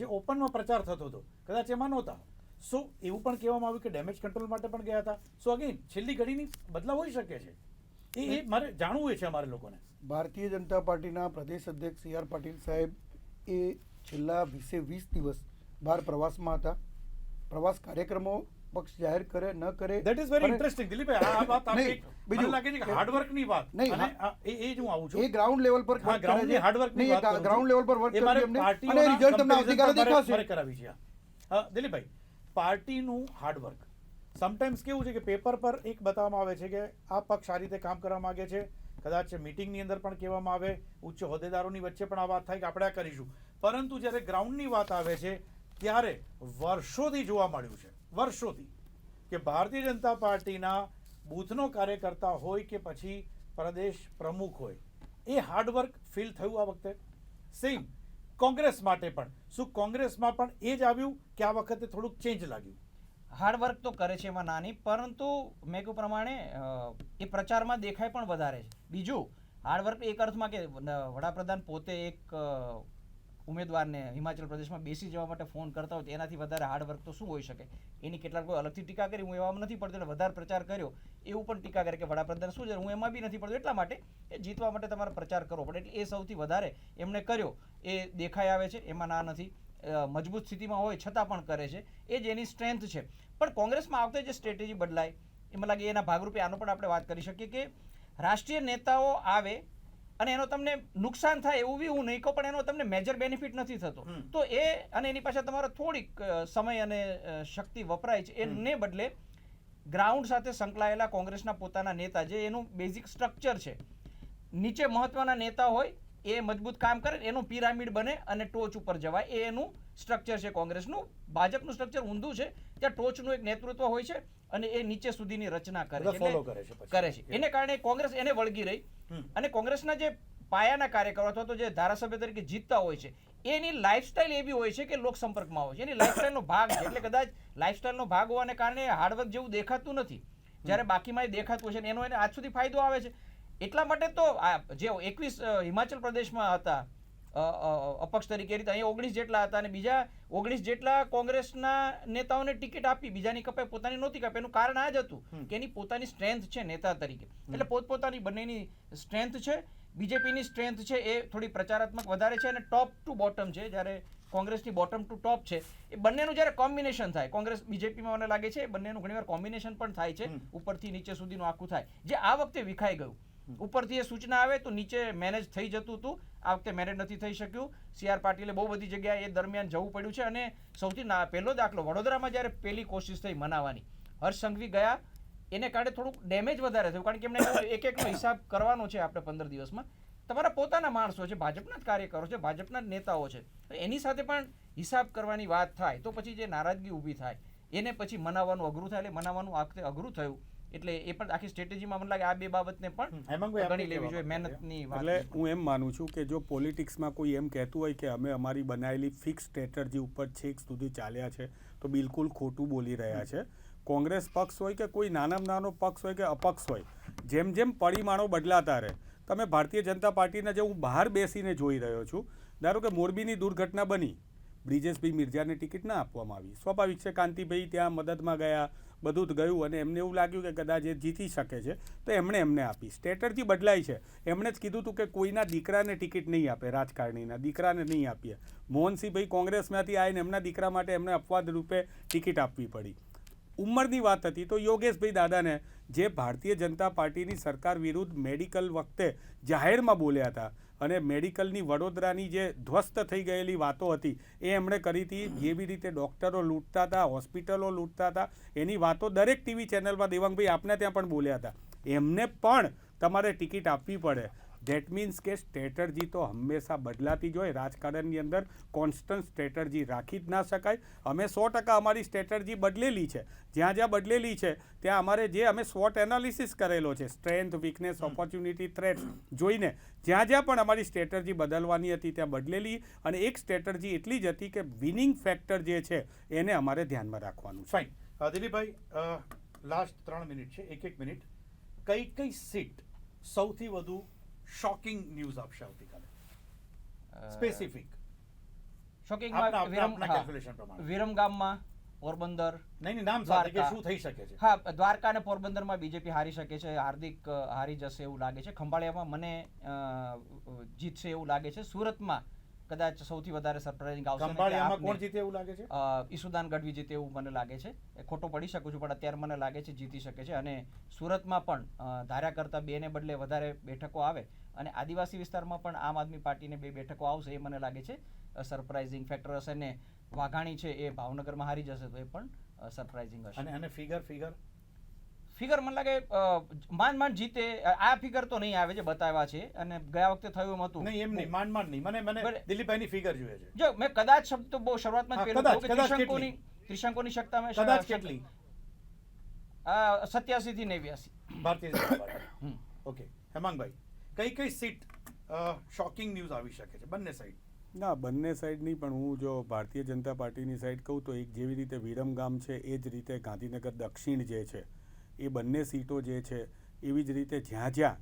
જે ઓપનમાં પ્રચાર થતો હતો કદાચ એમાં નહોતા. સો એવું પણ કહેવામાં આવ્યું કે ડેમેજ કંટ્રોલ માટે પણ ગયા હતા. સો અગેન છેલ્લી ઘડીની બદલાવ હોઈ શકે છે. એ મારે જાણવું છે અમારે લોકોને. ભારતીય જનતા પાર્ટીના પ્રદેશ અધ્યક્ષ સી આર પાટીલ સાહેબ એ છેલ્લા 20 દિવસ બહાર પ્રવાસમાં હતા. પ્રવાસ કાર્યક્રમો પક્ષ જાહેર કરે ન કરે, ધેટ ઇઝ વેરી ઇન્ટરેસ્ટિંગ. દિલીપભાઈ, આ વાત નહીં, બીજું મને લાગે છે કે હાર્ડવર્કની વાત નહીં, અને એ જ હું આવું છું. એ ગ્રાઉન્ડ લેવલ પર હા, ગ્રાઉન્ડની હાર્ડવર્કની વાત કરું છું. ગ્રાઉન્ડ લેવલ પર વર્ક એ મારે કર્યું એમને, પાર્ટીઓના અને રિઝલ્ટ તમને આવતીકાલે comparison મારે દેખાશે. કરાવી છે. હા, દિલીપભાઈ, પાર્ટીનું હાર્ડવર્ક સમટાઈમ્સ કેવું છે કે પેપર પર એક બતાવવામાં આવે છે કે આ પક્ષ આ રીતે કામ કરવા માંગે છે, કદાચ મિટિંગની અંદર પણ કહેવામાં આવે, ઉચ્ચ હોદ્દેદારોની વચ્ચે પણ આ વાત થાય કે આપણે આ કરીશું. પરંતુ જ્યારે ગ્રાઉન્ડની વાત આવે છે ત્યારે વર્ષોથી જોવા મળ્યું છે, વર્ષોથી, કે ભારતીય જનતા પાર્ટીના બૂથનો કાર્યકર્તા હોય કે પછી પ્રદેશ પ્રમુખ હોય, એ હાર્ડવર્ક ફીલ થયું આ વખતે. સેમ કોંગ્રેસ માટે પણ. શું કોંગ્રેસમાં પણ એ જ આવ્યું કે આ વખતે થોડુંક ચેન્જ લાગ્યું? હાર્ડવર્ક તો કરે છે એમાં નાની, પરંતુ મેં કહ્યું પ્રમાણે એ પ્રચારમાં દેખાય પણ વધારે છે. બીજું હાર્ડવર્ક એક અર્થમાં કે વડાપ્રધાન પોતે એક ઉમેદવારને હિમાચલ પ્રદેશમાં બેસી જવા માટે ફોન કરતા હોય તો એનાથી વધારે હાર્ડવર્ક તો શું હોઈ શકે? એની કેટલાક કોઈ અલગથી ટીકા કરી, હું એવામાં નથી પડતો એટલે વધારે પ્રચાર કર્યો એવું પણ ટીકા કરે કે વડાપ્રધાન શું છે, હું એમાં બી નથી પડતો એટલા માટે એ જીતવા માટે તમારે પ્રચાર કરવો પડે. એટલે એ સૌથી વધારે એમણે કર્યો એ દેખાઈ આવે છે, એમાં ના નથી. મજબૂત સ્થિતિમાં હોય છતાં પણ કરે છે, એ જ એની સ્ટ્રેન્થ છે. પણ કોંગ્રેસમાં આવતા જે સ્ટ્રેટેજી બદલાય એમાં લાગે એના ભાગરૂપે આનો પણ આપણે વાત કરી શકીએ કે રાષ્ટ્રીય નેતાઓ આવે અને એનો તમને નુકસાન થાય એવું બી હું નહીં કહું, પણ એનો તમને મેજર બેનિફિટ નથી થતો. તો એ અને એની પાછળ તમારો થોડીક સમય અને શક્તિ વપરાય છે. એને બદલે ગ્રાઉન્ડ સાથે સંકળાયેલા કોંગ્રેસના પોતાના નેતા, જે એનું બેઝિક સ્ટ્રક્ચર છે, નીચે મહત્વના નેતા હોય એ મજબૂત કામ કરે, એનું પિરામિડ બને અને ટોચ ઉપર જવાય, એ એનું સ્ટ્રક્ચર છે કોંગ્રેસનું. ભાજપનું સ્ટ્રક્ચર ઊંધું છે, ત્યાં ટોચનું એક નેતૃત્વ હોય છે અને એ નીચે સુધીની રચના કરે છે. એને કારણે કોંગ્રેસ એને વળગી રહી. અને કોંગ્રેસના જે પાયાના કાર્યકરો અથવા તો જે ધારાસભ્ય તરીકે જીતતા હોય છે એની લાઈફસ્ટાઈલ એવી હોય છે કે લોક સંપર્કમાં હોય છે, એની લાઈફસ્ટાઈલનો ભાગ છે. એટલે કદાચ લાઈફસ્ટાઈલનો ભાગ હોવાને કારણે હાર્ડવર્ક જેવું દેખાતું નથી, જ્યારે બાકીમાં એ દેખાતું હોય છે. એનો એને આજ સુધી ફાયદો આવે છે. એટલા માટે તો જે 21 હિમાચલ પ્રદેશમાં હતા અપક્ષ તરીકે, રીતે અહીંયા 19 જેટલા હતા અને બીજા 19 જેટલા કોંગ્રેસના નેતાઓને ટિકિટ આપી, બીજાની કપાઈ, પોતાની નહોતી કાપી. એનું કારણ આ જ હતું કે એની પોતાની સ્ટ્રેન્થ છે નેતા તરીકે. એટલે પોતપોતાની બંનેની સ્ટ્રેન્થ છે. બીજેપીની સ્ટ્રેન્થ છે એ થોડી પ્રચારાત્મક વધારે છે અને ટોપ ટુ બોટમ છે, જ્યારે કોંગ્રેસની બોટમ ટુ ટોપ છે. એ બંનેનું જ્યારે કોમ્બિનેશન થાય, કોંગ્રેસ બીજેપીમાં મને લાગે છે બંનેનું ઘણીવાર કોમ્બિનેશન પણ થાય છે, ઉપરથી નીચે સુધીનું આખું થાય, જે આ વખતે વિખાઈ ગયું. ઉપરથી એ સૂચના આવે તો નીચે મેનેજ થઈ જતું હતું, આ વખતે મેનેજ નથી થઈ શક્યું. સી આર પાટીલે બહુ બધી જગ્યાએ એ દરમિયાન જવું પડ્યું છે. અને સૌથી પહેલો દાખલો વડોદરામાં જ્યારે પહેલી કોશિશ થઈ મનાવવાની, હર્ષ સંઘવી ગયા, એને કારણે થોડુંક ડેમેજ વધારે થયું. કારણ કે એમને એક એકનો હિસાબ કરવાનો છે આપણે 15 દિવસમાં. તમારા પોતાના માણસો છે, ભાજપના જ કાર્યકરો છે, ભાજપના જ નેતાઓ છે, એની સાથે પણ હિસાબ કરવાની વાત થાય તો પછી જે નારાજગી ઊભી થાય એને પછી મનાવવાનું અઘરું થાય. એટલે મનાવવાનું આ વખતે અઘરું થયું. એટલે એ પણ આખી સ્ટ્રેટેજીમાં મને લાગે આ બે બાબતને પણ ગણી લેવી જોઈએ, મહેનતની વાત. એટલે હું એમ માનું છું કે જો પોલિટિક્સમાં કોઈ એમ કહેતું હોય કે અમે અમારી બનાવેલી ફિક્સ સ્ટ્રેટર્જી ઉપર છેક સુધી ચાલ્યા છે તો બિલકુલ ખોટું બોલી રહ્યા છે. કોંગ્રેસ પક્ષ હોય કે કોઈ નાનામાં નાનો પક્ષ હોય કે અપક્ષ હોય, જેમ જેમ પરિમાણો બદલાતા રહે, તમે ભારતીય જનતા પાર્ટીના જે હું બહાર બેસીને જોઈ રહ્યો છું, ધારો કે મોરબીની દુર્ઘટના બની, બ્રિજેશભાઈ મિર્જાને ટિકિટ ના આપવામાં આવી. સ્વાભાવિક છે, કાંતિભાઈ ત્યાં મદદમાં ગયા, બધું જ ગયું અને એમને એવું લાગ્યું કે કદાચ એ જીતી શકે છે તો એમને આપી. સ્ટ્રેટર્જી બદલાઈ છે. એમણે જ કીધું હતું કે કોઈના દીકરાને ટિકિટ નહીં આપે, રાજકારણીના દીકરાને નહીં આપીએ. મોહનસિંહભાઈ કોંગ્રેસમાંથી આવીને એમના દીકરા માટે એમને અપવાદ રૂપે ટિકિટ આપવી પડી. ઉંમરની વાત હતી તો યોગેશભાઈ દાદાને જે ભારતીય જનતા પાર્ટીની સરકાર વિરુદ્ધ મેડિકલ વખતે જાહેરમાં બોલ્યા હતા અને મેડિકલની વડોદરાની જે ધ્વસ્ત થઈ ગયેલી વાતો હતી એ એમણે કરી હતી, જેવી રીતે ડૉક્ટરો લૂંટતા હતા, હોસ્પિટલો લૂંટતા હતા, એની વાતો દરેક ટીવી ચેનલમાં દેવાંગભાઈ આપને ત્યાં પણ બોલ્યા હતા. એમને પણ તમારે ટિકિટ આપવી પડે. ધેટ મીન્સ કે સ્ટ્રેટર્જી તો હંમેશા બદલાતી જ હોય. રાજકારણની અંદર કોન્સ્ટન્ટ સ્ટ્રેટર્જી રાખી જ ના શકાય. અમે 100% અમારી સ્ટ્રેટર્જી બદલેલી છે. જ્યાં જ્યાં બદલેલી છે ત્યાં અમારે જે અમે SWOT એનાલિસિસ કરેલો છે, સ્ટ્રેન્થ, વીકનેસ, ઓપોર્ચ્યુનિટી, થ્રેટ્સ જોઈને જ્યાં જ્યાં પણ અમારી સ્ટ્રેટર્જી બદલવાની હતી ત્યાં બદલેલી. અને એક સ્ટ્રેટર્જી એટલી જ હતી કે વિનિંગ ફેક્ટર જે છે એને અમારે ધ્યાનમાં રાખવાનું છે. ફાઇન. દિલીપભાઈ, લાસ્ટ 3 મિનિટ છે, એક મિનિટ. કઈ સીટ સૌથી વધુ શોકિંગ ન્યૂઝ આપશે આવતીકાલે? સ્પેસિફિક શોકિંગમાં વિરમગામમાં, પોરબંદર, નહીં નામ સાથે કે શું થઈ શકે છે? હા, દ્વારકા અને પોરબંદરમાં બીજેપી હારી શકે છે. હાર્દિક હારી જશે એવું લાગે છે. ખંભાળિયામાં મને જીતશે એવું લાગે છે. સુરતમાં કદાચ સૌથી વધારે સરપ્રાઇઝિંગ આવશે. ખંભાળિયામાં કોણ જીતે એવું લાગે છે? ઈસુદાન ગઢવી જીતે એવું મને લાગે છે. એ ખોટો પડી શકું છું પણ અત્યારે મને લાગે છે જીતી શકે છે. અને સુરતમાં પણ ધાર્યા કરતાં 2 ને બદલે વધારે બેઠકો આવે અને આદિવાસી વિસ્તારમાં પણ આમ આદમી પાર્ટીને 2 બેઠકો આવશે એ મને લાગે છે સરપ્રાઇઝિંગ ફેક્ટર હશે. ને વાઘાણી છે એ ભાવનગરમાં હારી જશે તો એ પણ સરપ્રાઇઝિંગ હશે. અને ફિગર મને લાગે માંડ જીતે. આ ફિગર તો નહીં આવે જે બતાવ્યા છે અને ગયા વખતે થયું એમ હતું. નહીં, એમ નહીં, માંડ નહીં. મને દિલીપભાઈની ફિગર જોઈએ છે. જો મેં કદાચ શબ્દ તો બહુ શરૂઆતમાં જ કહ્યું કે ત્રિશંકોની શક્તા મેં કદાચ કેટલી? 87 થી 89 ભારતીય જનતા પાર્ટી. ઓકે, હેમાંગભાઈ, કઈ સીટ શોકિંગ ન્યૂઝ આવી શકે છે બંને સાઈડ? ના, બંને સાઈડની પણ હું જો ભારતીય જનતા પાર્ટીની સાઈડ કહું તો એક જેવી રીતે વિરમગામ છે એ જ રીતે ગાંધીનગર દક્ષિણ જે છે એ બંને સીટો જે છે એવી જ રીતે જ્યાં જ્યાં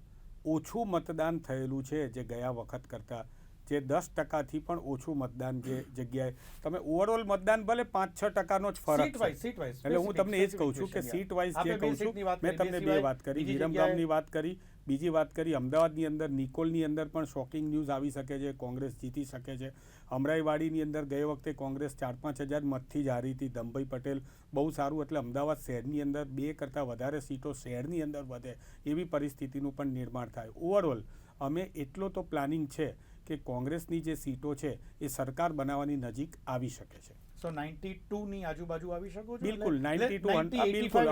ઓછું મતદાન થયેલું છે, જે ગયા વખત કરતાં જે 10%થી પણ ઓછું મતદાન જે જગ્યાએ તમે ઓવરઓલ મતદાન ભલે 5-6%નો જ ફરક છે. એટલે હું તમને એ જ કહું છું કે સીટ વાઇઝ જે કહું છું, મેં તમને 2 વાત કરી, વિરમગામની વાત કરી, બીજી વાત કરી અમદાવાદની અંદર નિકોલની અંદર પણ શોકિંગ ન્યૂઝ આવી શકે છે, કોંગ્રેસ જીતી શકે છે. અમરાઈવાડીની અંદર ગઈ વખતે કોંગ્રેસ 4-5 હજાર મતથી જ હારી હતી. દમભાઈ પટેલ બહુ સારું, એટલે અમદાવાદ શહેરની અંદર 2 કરતાં વધારે સીટો શહેરની અંદર વધે એવી પરિસ્થિતિનું પણ નિર્માણ થાય. ઓવરઓલ અમે એટલો તો પ્લાનિંગ છે કે કોંગ્રેસની જે સીટો છે એ સરકાર બનાવવાની નજીક આવી શકે છે. સો 92 ની આજુબાજુ આવી શકો છો? બિલકુલ 92 બિલકુલ.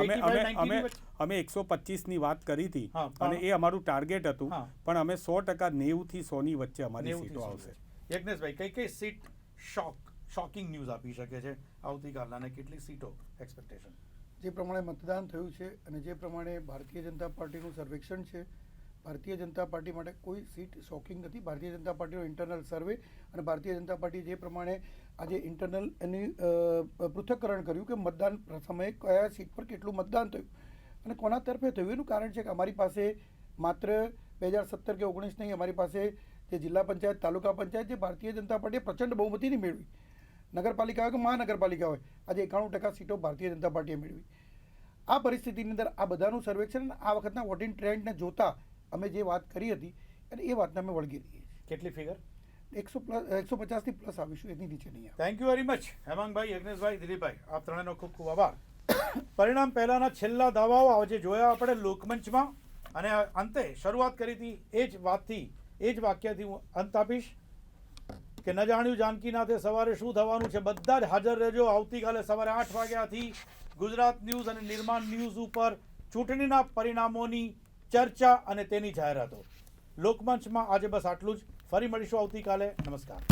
અમે 125 ની વાત કરી હતી અને એ અમારું ટાર્ગેટ હતું, પણ અમે 100% 90 થી 100 ની વચ્ચે અમારી સીટો આવશે. યજ્ઞેશભાઈ, કઈ સીટ શોકિંગ ન્યૂઝ આપી શકે છે આવતીકાલ અને કેટલી સીટો એક્સપેક્ટેશન? જે પ્રમાણે મતદાન થયું છે અને જે પ્રમાણે ભારતીય જનતા પાર્ટીનું સર્વેક્ષણ છે, ભારતીય જનતા પાર્ટી માટે કોઈ સીટ શોકિંગ નથી. ભારતીય જનતા પાર્ટીનો ઇન્ટરનલ સર્વે અને ભારતીય જનતા પાર્ટી જે પ્રમાણે આજે ઇન્ટરનલ એની પૃથ્થકરણ કર્યું કે મતદાન સમયે કયા સીટ પર કેટલું મતદાન થયું અને કોના તરફે થયું, એનું કારણ છે કે અમારી પાસે માત્ર 2017 કે 19 નહીં, અમારી પાસે જે જિલ્લા પંચાયત, તાલુકા પંચાયત, જે ભારતીય જનતા પાર્ટીએ પ્રચંડ બહુમતીની મેળવી, નગરપાલિકા હોય કે મહાનગરપાલિકા હોય, આજે 91% સીટો ભારતીય જનતા પાર્ટીએ મેળવી. આ પરિસ્થિતિની અંદર આ બધાનું સર્વેક્ષણ આ વખતના વોટિંગ ટ્રેન્ડને જોતા અમે જે વાત કરી હતી અને એ વાતને અમે વળગી રહીએ છીએ. કેટલી ફિગર? 150 થી પ્લસ આવીશું, એની નીચે નહીં આવે. થેન્ક યુ વેરી મચ હેમાંગભાઈ, યજ્ઞેશભાઈ, દિલીપભાઈ, આપ ત્રણેયનો ખૂબ ખૂબ આભાર. પરિણામ પહેલાના છેલ્લા દાવાઓ આજે જોયા આપણે લોકમંચમાં અને અંતે શરૂઆત કરી હતી એ જ વાતથી, એ જ વાક્યથી હું અંત આપીશ કે ન જાણ્યું જાનકીનાથે સવારે શું થવાનું છે. બધા જ હાજર રહેજો આવતીકાલે સવારે 8 વાગ્યાથી ગુજરાત ન્યૂઝ અને નિર્માણ ન્યૂઝ ઉપર ચૂંટણીના પરિણામોની ચર્ચા અને તેની જાહેરાતો. લોકમંચમાં આજે બસ આટલું જ. ફરી મળીશું આવતીકાલે. નમસ્કાર.